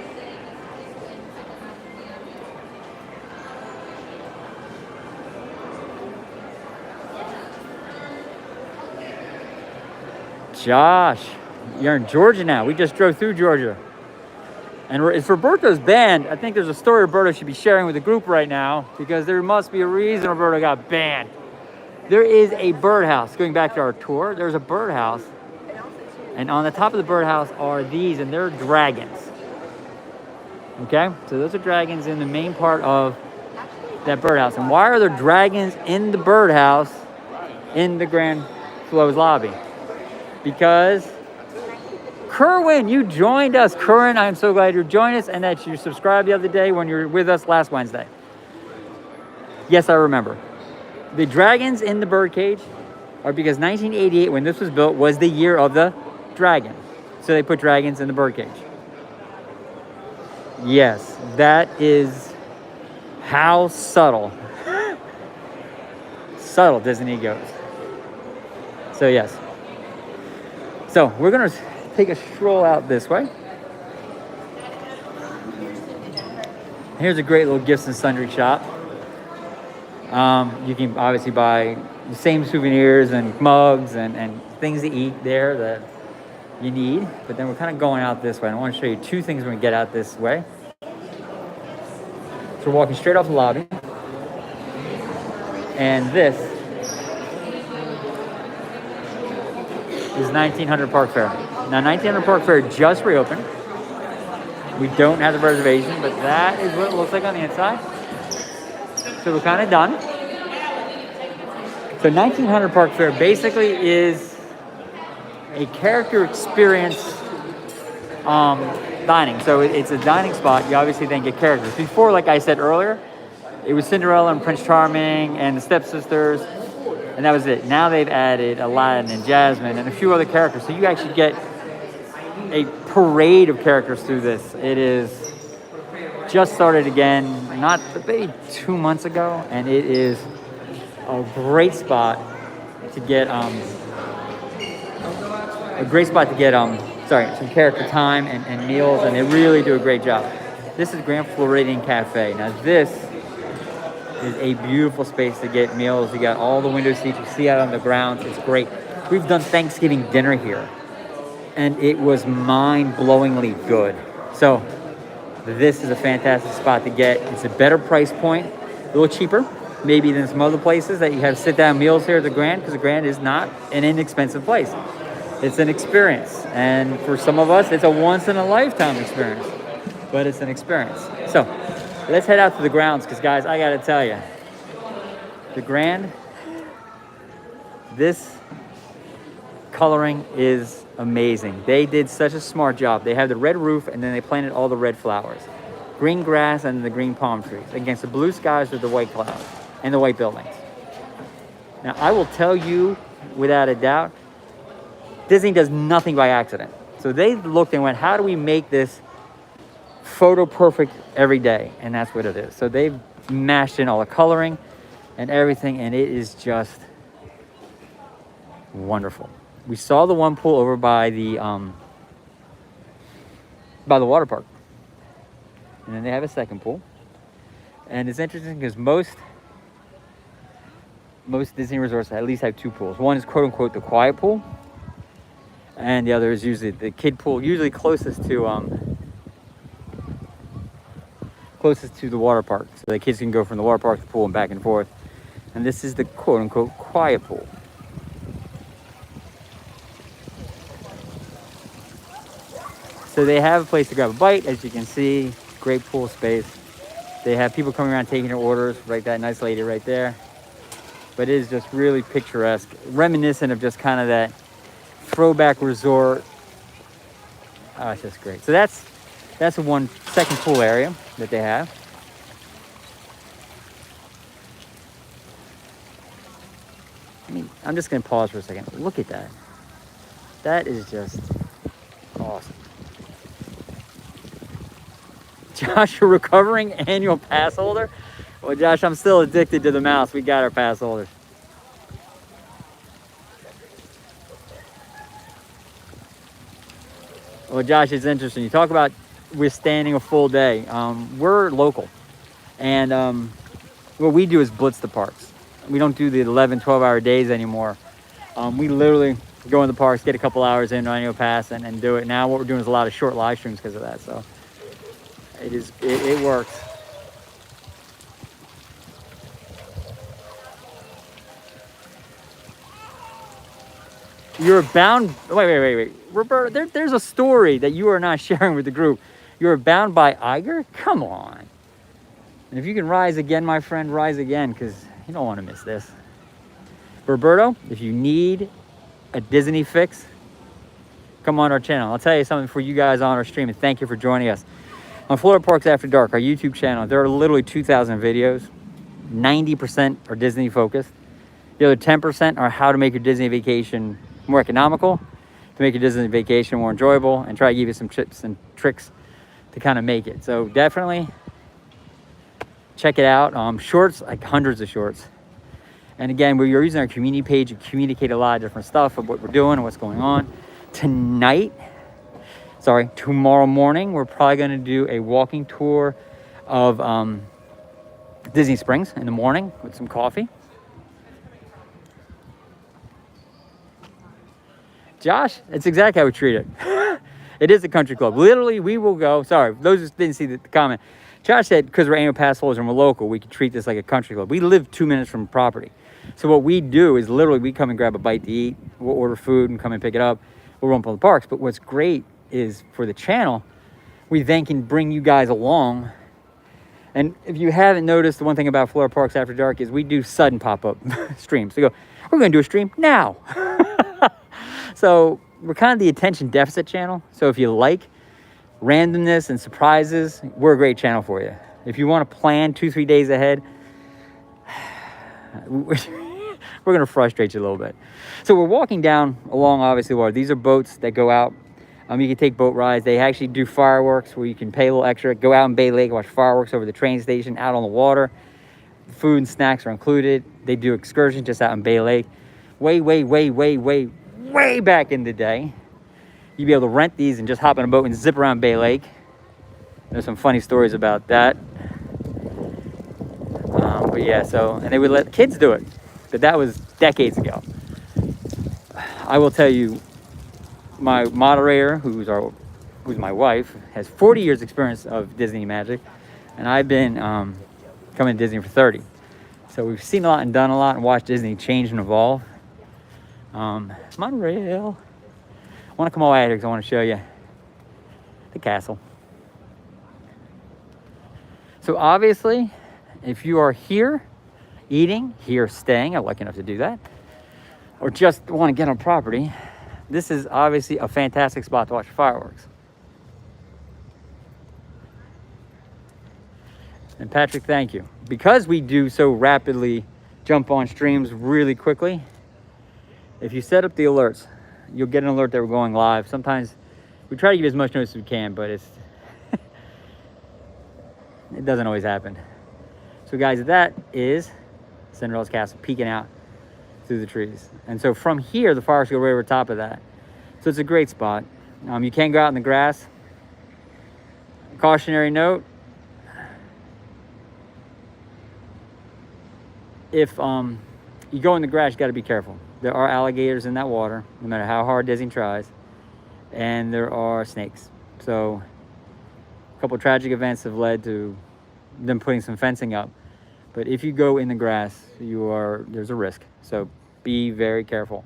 Josh, you're in Georgia now. We just drove through Georgia. And it's Roberto's banned. I think there's a story Roberto should be sharing with the group right now, because there must be a reason Roberto got banned. There is a birdhouse. Going back to our tour, there's a birdhouse. And on the top of the birdhouse are these, and they're dragons. Okay? So those are dragons in the main part of that birdhouse. And why are there dragons in the birdhouse in the Grand Flo's lobby? Because Kerwin, you joined us. Kerwin, I'm so glad you joined us and that you subscribed the other day when you were with us last Wednesday. Yes, I remember. The dragons in the birdcage are because 1988, when this was built, was the year of the dragon. So they put dragons in the birdcage. Yes, that is how subtle Disney goes. So yes. So we're gonna take a stroll out this way. Here's a great little gifts and sundry shop. You can obviously buy the same souvenirs and mugs and things to eat there that you need. But then we're kind of going out this way. And I want to show you two things when we get out this way. So we're walking straight off the lobby. And this is 1900 Park Fair. Now 1900 Park Fair just reopened. We don't have the reservation, but that is what it looks like on the inside. So we're kind of done. So 1900 Park Fair basically is a character experience dining. So it's a dining spot. You obviously then get characters. Before, like I said earlier, it was Cinderella and Prince Charming and the Stepsisters, and that was it. Now they've added Aladdin and Jasmine and a few other characters. So you actually get a parade of characters through this. It is just started again, not maybe 2 months ago, and it is a great spot to get some character time and meals, and they really do a great job. This is Grand Floridian Cafe. Now this is a beautiful space to get meals. You got all the window seats you see out on the grounds. It's great. We've done Thanksgiving dinner here, and it was mind-blowingly good. So this is a fantastic spot to get. It's a better price point, a little cheaper maybe than some other places that you have sit-down meals here at the Grand, because the Grand is not an inexpensive place. It's an experience, and for some of us, it's a once-in-a-lifetime experience, but it's an experience. So let's head out to the grounds, because guys, I gotta tell you, the Grand, this coloring is amazing. They did such a smart job. They have the red roof, and then they planted all the red flowers, green grass, and the green palm trees against the blue skies with the white clouds and the white buildings. Now, I will tell you without a doubt, Disney does nothing by accident. So they looked and went, how do we make this photo perfect every day? And that's what it is. So they've mashed in all the coloring and everything, and it is just wonderful. We saw the one pool over by the water park, and then they have a second pool. And it's interesting because most Disney resorts at least have two pools. One is quote unquote the quiet pool, and the other is usually the kid pool, usually closest to the water park, so the kids can go from the water park to the pool and back and forth. And this is the quote unquote quiet pool. So they have a place to grab a bite, as you can see. Great pool space. They have people coming around taking their orders, right? That nice lady right there. But it is just really picturesque, reminiscent of just kind of that throwback resort. Oh, it's just great. So that's the one second pool area that they have. I mean, I'm just gonna pause for a second. Look at that. That is just Awesome. Josh, a recovering annual pass holder? Well, Josh, I'm still addicted to the mouse. We got our pass holders. Well, Josh, it's interesting. You talk about withstanding a full day. We're local. And what we do is blitz the parks. We don't do the 11, 12-hour days anymore. We literally go in the parks, get a couple hours in annual pass, and do it. Now what we're doing is a lot of short live streams because of that. So it works. You're bound. Wait. Roberto, there's a story that you are not sharing with the group. You're bound by Iger? Come on. And if you can rise again, my friend, rise again, because you don't want to miss this. Roberto, if you need a Disney fix, come on our channel. I'll tell you something for you guys on our stream, and thank you for joining us. On Florida Parks After Dark, our YouTube channel, there are literally 2,000 videos. 90% are Disney focused. The other 10% are how to make your Disney vacation more economical, to make your Disney vacation more enjoyable, and try to give you some tips and tricks to kind of make it. So definitely check it out. Shorts, like hundreds of shorts. And again, we're using our community page to communicate a lot of different stuff of what we're doing and what's going on. Tomorrow morning, we're probably going to do a walking tour of Disney Springs in the morning with some coffee. Josh, it's exactly how we treat it. It is a country club. Literally, we will go. Sorry, those who didn't see the comment. Josh said, because we're annual pass holders and we're local, we can treat this like a country club. We live 2 minutes from property. So what we do is literally we come and grab a bite to eat. We'll order food and come and pick it up. We'll run from the parks. But what's great is for the channel, we then can bring you guys along. And if you haven't noticed, the one thing about Florida Parks After Dark is we do sudden pop-up streams. We go, we're going to do a stream now. So we're kind of the attention deficit channel. So if you like randomness and surprises, we're a great channel for you. If you want to plan 2-3 days ahead, we're going to frustrate you a little bit. So we're walking down along, obviously, water. These are boats that go out. You can take boat rides. They actually do fireworks where you can pay a little extra, go out in Bay Lake, watch fireworks over the train station, out on the water. Food and snacks are included. They do excursions just out in Bay Lake. Way back in the day, you'd be able to rent these and just hop in a boat and zip around Bay Lake. There's some funny stories about that. But yeah, and they would let kids do it. But that was decades ago. I will tell you, my moderator, who's my wife, has 40 years experience of Disney magic. And I've been coming to Disney for 30. So we've seen a lot and done a lot and watched Disney change and evolve. Monorail. I want to come all out here because I want to show you the castle. So obviously, if you are here eating, here staying, I'm lucky enough to do that, or just want to get on property, this is obviously a fantastic spot to watch fireworks. And Patrick, thank you. Because we do so rapidly jump on streams really quickly, if you set up the alerts, you'll get an alert that we're going live. Sometimes we try to give you as much notice as we can, but it doesn't always happen. So guys, that is Cinderella's Castle peeking out through the trees. And so from here, the fireworks go right over top of that. So it's a great spot. You can go out in the grass. Cautionary note, if you go in the grass, you got to be careful. There are alligators in that water, no matter how hard Disney tries, and there are snakes. So a couple of tragic events have led to them putting some fencing up. But if you go in the grass, there's a risk. So be very careful,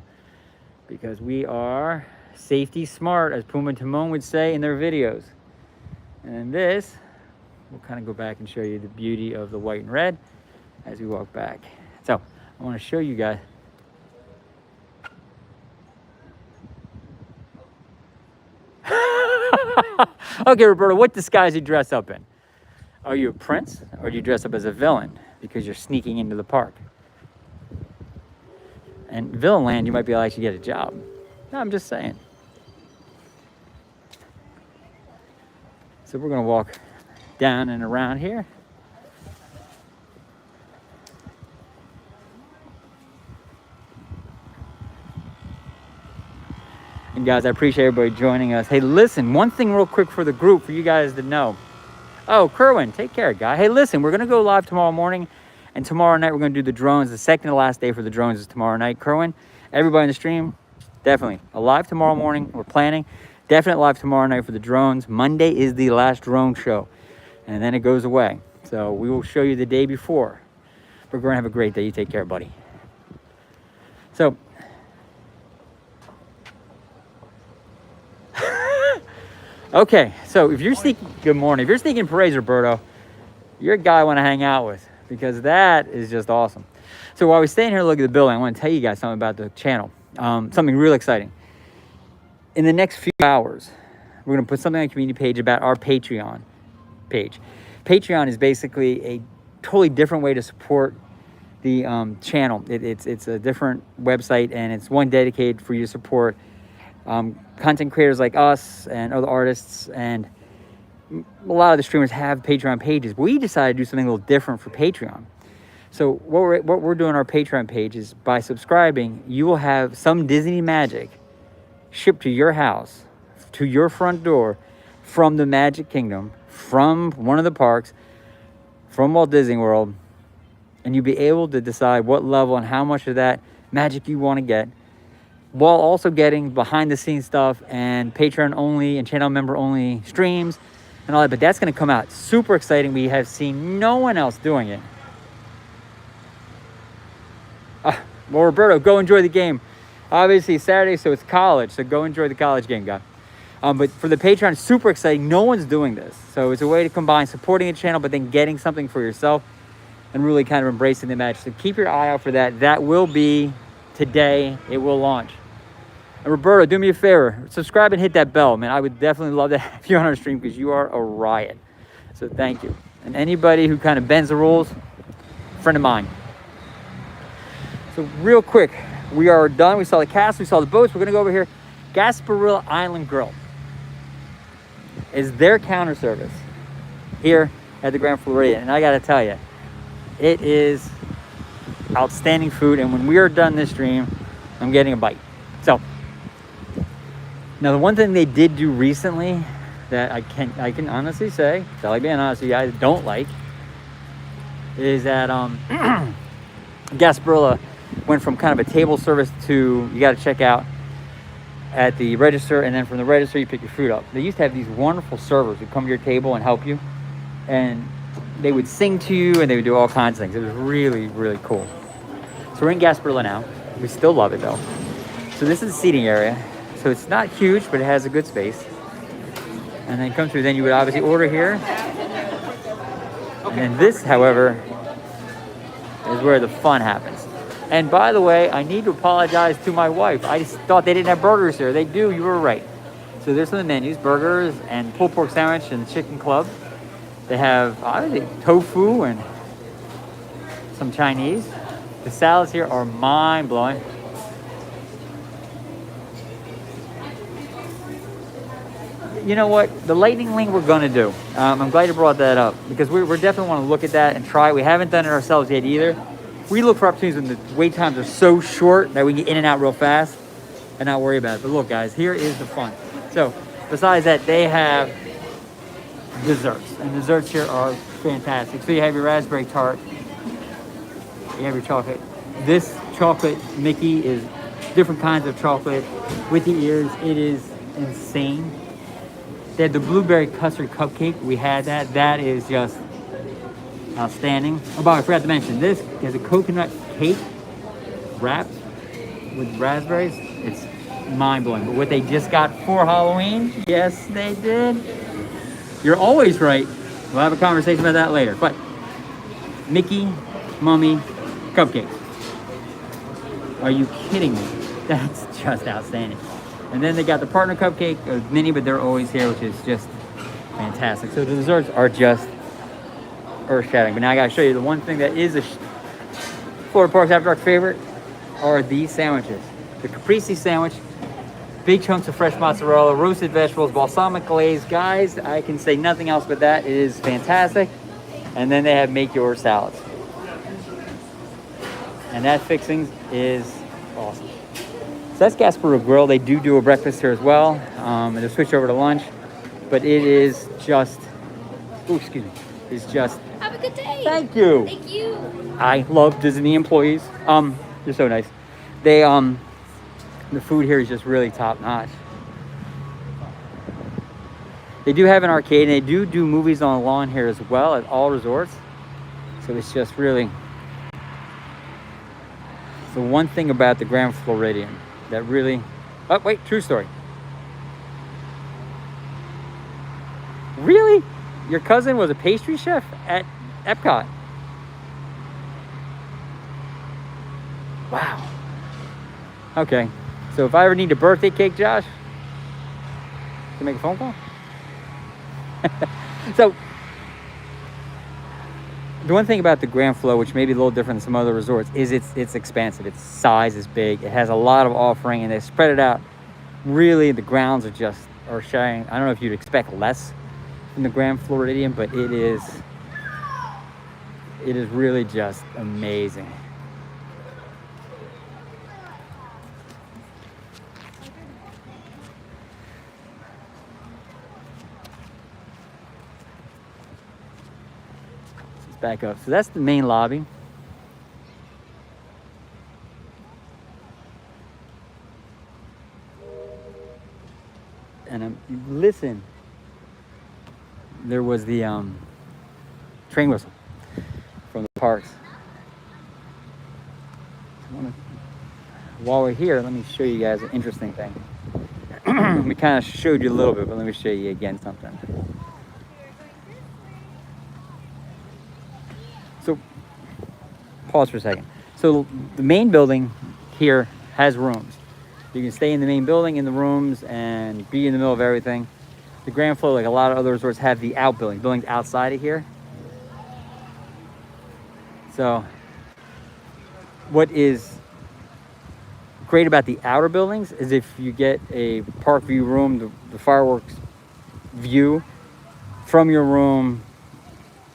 because we are safety smart, as Puma and Timon would say in their videos. And this, we'll kind of go back and show you the beauty of the white and red as we walk back. So I want to show you guys. Okay, Roberto, what disguise do you dress up in? Are you a prince, or do you dress up as a villain because you're sneaking into the park? And villain land, you might be able to actually get a job. No, I'm just saying. So we're gonna walk down and around here. And guys, I appreciate everybody joining us. Hey, listen, one thing real quick for the group, for you guys to know. Oh, Kerwin, take care, guy. Hey, listen, we're gonna go live tomorrow morning, and tomorrow night we're gonna do the drones. The second to last day for the drones is tomorrow night. Kerwin, everybody in the stream, definitely a live tomorrow morning. We're planning. Definite live tomorrow night for the drones. Monday is the last drone show, and then it goes away. So we will show you the day before. We're gonna have a great day. You take care, buddy. So. Okay, so if you're sneaking, good morning. If you're sneaking parades, Roberto, you're a guy I want to hang out with, because that is just awesome. So while we're staying here, look at the building, I want to tell you guys something about the channel, something real exciting. In the next few hours, we're going to put something on the community page about our Patreon page. Patreon is basically a totally different way to support the channel. It's a different website, and it's one dedicated for you to support content creators like us and other artists, and a lot of the streamers have Patreon pages. We decided to do something a little different for Patreon. So what we're doing on our Patreon page is, by subscribing, you will have some Disney magic shipped to your house, to your front door, from the Magic Kingdom, from one of the parks, from Walt Disney World, and you'll be able to decide what level and how much of that magic you want to get, while also getting behind the scenes stuff and Patreon only and channel member only streams and all that. But that's going to come out super exciting. We have seen no one else doing it. Well, Roberto, go enjoy the game. Obviously it's Saturday, so it's college, so go enjoy the college game, guy. But for the Patreon, super exciting. No one's doing this, so it's a way to combine supporting a channel but then getting something for yourself and really kind of embracing the magic. So keep your eye out for that. That will be today. It will launch. And Roberto, do me a favor, subscribe and hit that bell, man. I would definitely love to have you on our stream, because you are a riot. So thank you. And anybody who kind of bends the rules, friend of mine. So real quick, we are done. We saw the castle, we saw the boats. We're gonna go over here. Gasparilla Island Grill is their counter service here at the Grand Floridian. And I gotta tell you, it is outstanding food. And when we are done this stream, I'm getting a bite. So, now the one thing they did do recently that I can honestly say, I like being honest with you guys, don't like, is that Gasparilla went from kind of a table service to, you got to check out at the register, and then from the register you pick your food up. They used to have these wonderful servers who come to your table and help you, and they would sing to you and they would do all kinds of things. It was really, really cool. So we're in Gasparilla now. We still love it though. So this is the seating area. So it's not huge, but it has a good space. And then come through, then you would obviously order here. And then this, however, is where the fun happens. And by the way, I need to apologize to my wife. I just thought they didn't have burgers here. They do, you were right. So there's some of the menus, burgers and pulled pork sandwich and chicken club. They have obviously tofu and some Chinese. The salads here are mind-blowing. You know what? The lightning lane we're going to do. I'm glad you brought that up, because we definitely want to look at that and try it. We haven't done it ourselves yet either. We look for opportunities when the wait times are so short that we can get in and out real fast and not worry about it. But look, guys, here is the fun. So besides that, they have desserts. And desserts here are fantastic. So you have your raspberry tart. You have your chocolate. This chocolate Mickey is different kinds of chocolate with the ears. It is insane. They had the blueberry custard cupcake. We had that. That is just outstanding. Oh, but I forgot to mention this. There's a coconut cake wrapped with raspberries. It's mind-blowing. But what they just got for Halloween, yes, they did. You're always right. We'll have a conversation about that later. But Mickey, Mummy, cupcake. Are you kidding me? That's just outstanding. And then they got the partner cupcake, mini, but they're always here, which is just fantastic. So the desserts are just earth-shattering. But now I gotta show you the one thing that is a Florida Parks After Dark favorite are these sandwiches. The caprese sandwich big chunks of fresh mozzarella, roasted vegetables, balsamic glaze. Guys, I can say nothing else but that. It is fantastic. And then they have make your salads. And that fixing is awesome. So that's Gasparilla Grill. They do a breakfast here as well. And they'll switch over to lunch. But it is just, oh, excuse me. It's just. Have a good day. Thank you. Thank you. I love Disney employees. They're so nice. They, the food here is just really top notch. They do have an arcade, and they do movies on the lawn here as well at all resorts. So it's just really the one thing about the Grand Floridian that really, oh wait, true story. Really? Your cousin was a pastry chef at Epcot? Wow. Okay, so if I ever need a birthday cake, Josh, can I make a phone call? So, the one thing about the Grand Flo, which may be a little different than some other resorts, is it's expansive. Its size is big. It has a lot of offering, and they spread it out. Really, the grounds are shining. I don't know if you'd expect less from the Grand Floridian, but it is really just amazing. Back up. So that's the main lobby. And listen, there was the train whistle from the parks. While we're here, let me show you guys an interesting thing. We kind of showed you a little bit, but let me show you again something. So, pause for a second. So, the main building here has rooms. You can stay in the main building, in the rooms, and be in the middle of everything. The Grand Flo, like a lot of other resorts, have the buildings outside of here. So, what is great about the outer buildings is if you get a park view room, the fireworks view from your room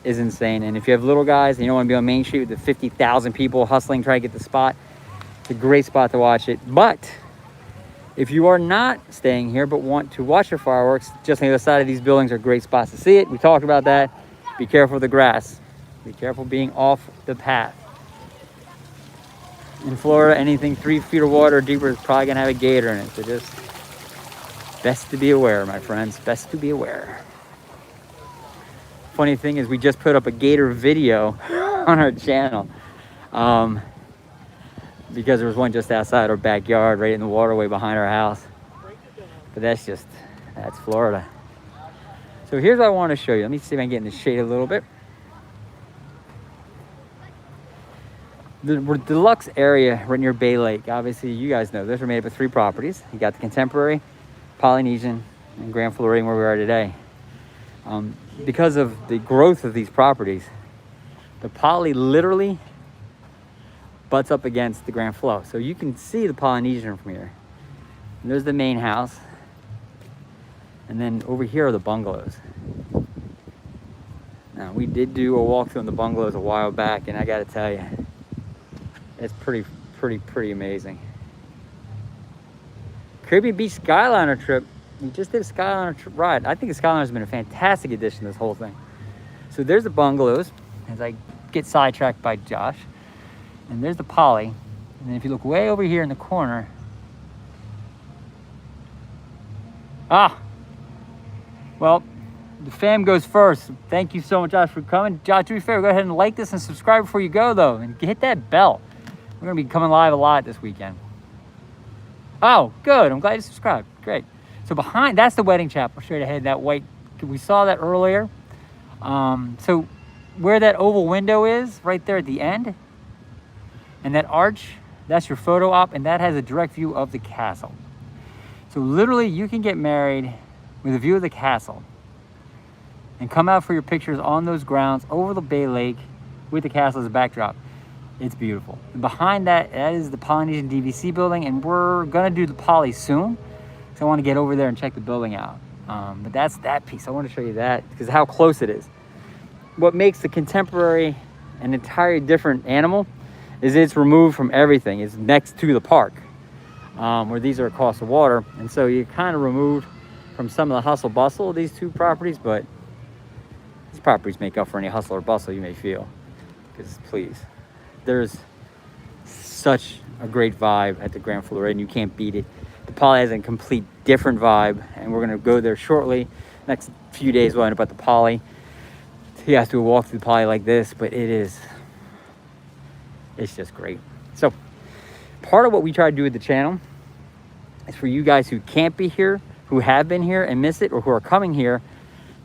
is insane. And if you have little guys and you don't want to be on Main Street with the 50,000 people hustling trying to get the spot, it's a great spot to watch it. But if you are not staying here but want to watch the fireworks, just on the other side of these buildings are great spots to see it. We talked about that. Be careful of the grass. Be careful being off the path. In Florida, anything 3 feet of water or deeper is probably gonna have a gator in it. So just best to be aware, my friends. Best to be aware. Funny thing is, we just put up a gator video on our channel because there was one just outside our backyard, right in the waterway behind our house. But that's Florida. So here's what I want to show you. Let me see if I can get in the shade a little bit. The deluxe area right near Bay Lake, obviously you guys know this, are made up of 3 properties. You got the Contemporary, Polynesian, and Grand Floridian where we are today. Because of the growth of these properties, the Poly literally butts up against the Grand Flo. So you can see the Polynesian from here. And there's the main house. And then over here are the bungalows. Now, we did do a walkthrough in the bungalows a while back, and I gotta tell you, it's pretty amazing. Caribbean Beach Skyliner trip. We just did a Skyliner ride. I think the Skyliner has been a fantastic addition to this whole thing. So there's the bungalows, as I get sidetracked by Josh. And there's the Poly. And then if you look way over here in the corner. Well, the fam goes first. Thank you so much, Josh, for coming. Josh, do me a favor, go ahead and like this and subscribe before you go, though. And hit that bell. We're going to be coming live a lot this weekend. Oh, good. I'm glad you subscribed. Great. So behind, that's the wedding chapel straight ahead, that white, we saw that earlier. So where that oval window is, right there at the end, and that arch, that's your photo op, and that has a direct view of the castle. So literally you can get married with a view of the castle and come out for your pictures on those grounds over the Bay Lake with the castle as a backdrop. It's beautiful. Behind that, that is the Polynesian DVC building, and we're gonna do the Poly soon. So I want to get over there and check the building out. But that's that piece. I want to show you that because how close it is. What makes the contemporary an entirely different animal is it's removed from everything. It's next to the park, where these are across the water. And so you're kind of removed from some of the hustle bustle of these two properties, but these properties make up for any hustle or bustle you may feel. Because please, there's such a great vibe at the Grand Floridian. You can't beat it. The Poly has a complete different vibe, and we're gonna go there shortly. Next few days we'll end up at the Poly. He has to walk through the Poly like this, but it's just great. So part of what we try to do with the channel is for you guys who can't be here, who have been here and miss it, or who are coming here,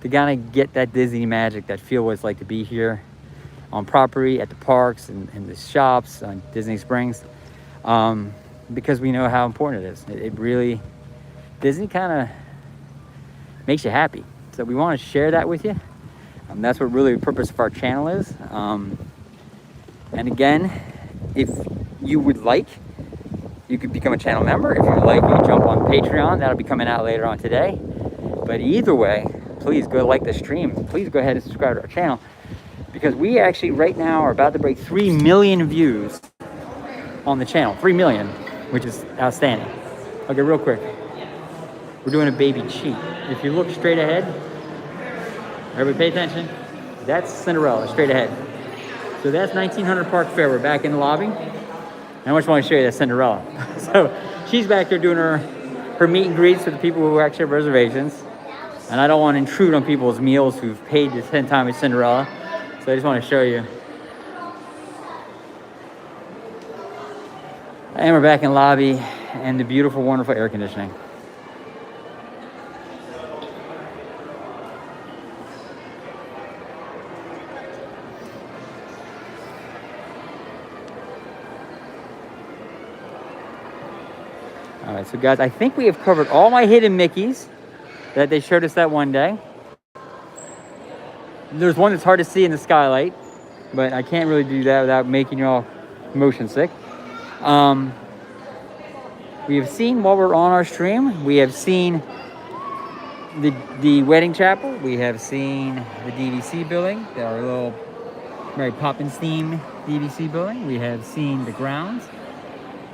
to kind of get that Disney magic, that feel what it's like to be here on property, at the parks and the shops on Disney Springs, because we know how important it is. It really, Disney kind of makes you happy. So we want to share that with you. That's what really the purpose of our channel is. And again, if you would like, you could become a channel member. If you'd like, you can jump on Patreon. That'll be coming out later on today. But either way, please go like the stream. Please go ahead and subscribe to our channel, because we actually right now are about to break 3 million views on the channel. 3 million, which is outstanding. Okay, real quick. We're doing a baby cheat. If you look straight ahead, everybody pay attention. That's Cinderella, straight ahead. So that's 1900 Park Fair. We're back in the lobby. And I just want to show you that Cinderella. So she's back there doing her meet and greets for the people who actually have reservations. And I don't want to intrude on people's meals who've paid to spend time with Cinderella. So I just want to show you. And we're back in lobby and the beautiful, wonderful air conditioning. All right, so guys, I think we have covered all my hidden Mickeys that they showed us that one day. There's one that's hard to see in the skylight, but I can't really do that without making you all motion sick. We have seen, while we're on our stream, we have seen the wedding chapel. We have seen the DVC building, our little Mary Poppins theme DVC building. We have seen the grounds,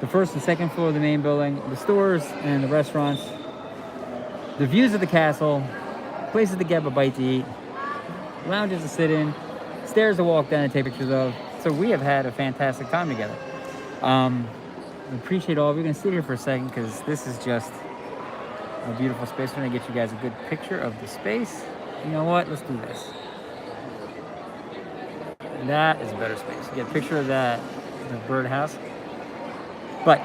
the first and second floor of the main building, the stores and the restaurants, the views of the castle, places to get a bite to eat, lounges to sit in, stairs to walk down and take pictures of. So we have had a fantastic time together. I appreciate all of you. We're going to sit here for a second because this is just a beautiful space. We're going to get you guys a good picture of the space. You know what? Let's do this. That is a better space. Get a picture of that, the birdhouse. But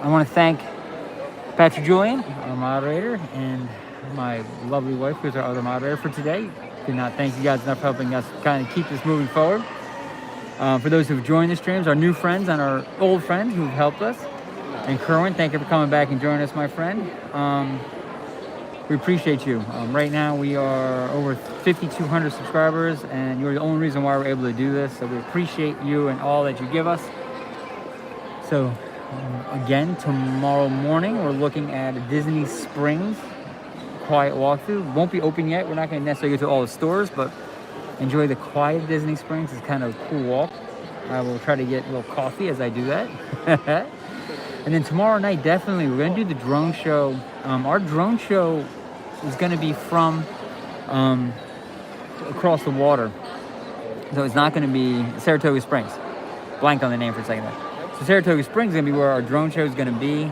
I want to thank Patrick Julian, our moderator, and my lovely wife, who's our other moderator for today. Could not thank you guys enough for helping us kind of keep this moving forward. For those who've joined the streams, our new friends and our old friends who've helped us. And Kerwin, thank you for coming back and joining us, my friend. We appreciate you. Right now we are over 5,200 subscribers, and you're the only reason why we're able to do this. So we appreciate you and all that you give us. So again, tomorrow morning we're looking at Disney Springs quiet walkthrough. Won't be open yet. We're not going to necessarily go to all the stores, but enjoy the quiet Disney Springs. It's kind of a cool walk. I will try to get a little coffee as I do that. And then tomorrow night, definitely, we're going to do the drone show. Our drone show is going to be from across the water. So it's not going to be Saratoga Springs. Blanked on the name for a second there. So Saratoga Springs is going to be where our drone show is going to be.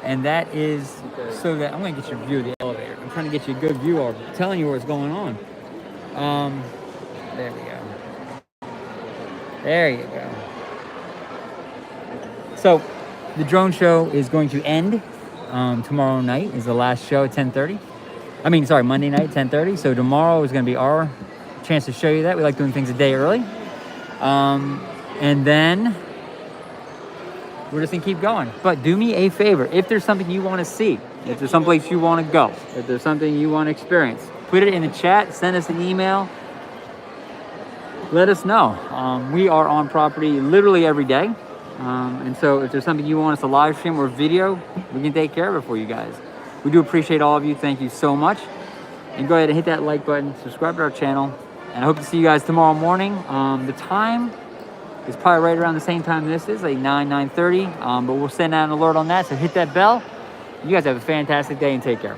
And that is so that I'm going to get you a view of the elevator. I'm trying to get you a good view of telling you what's going on. There we go. There you go. So the drone show is going to end tomorrow night. Is the last show at 10:30. Monday night, 10:30. So tomorrow is going to be our chance to show you that. We like doing things a day early. And then we're just going to keep going. But do me a favor. If there's something you want to see, if there's someplace you want to go, if there's something you want to experience, put it in the chat. Send us an email. Let us know. We are on property literally every day. And so if there's something you want us to live stream or video, we can take care of it for you guys. We do appreciate all of you. Thank you so much. And go ahead and hit that like button, subscribe to our channel, and I hope to see you guys tomorrow morning. The time is probably right around the same time this is, like 9:30. But we'll send out an alert on that, so hit that bell. You guys have a fantastic day and take care.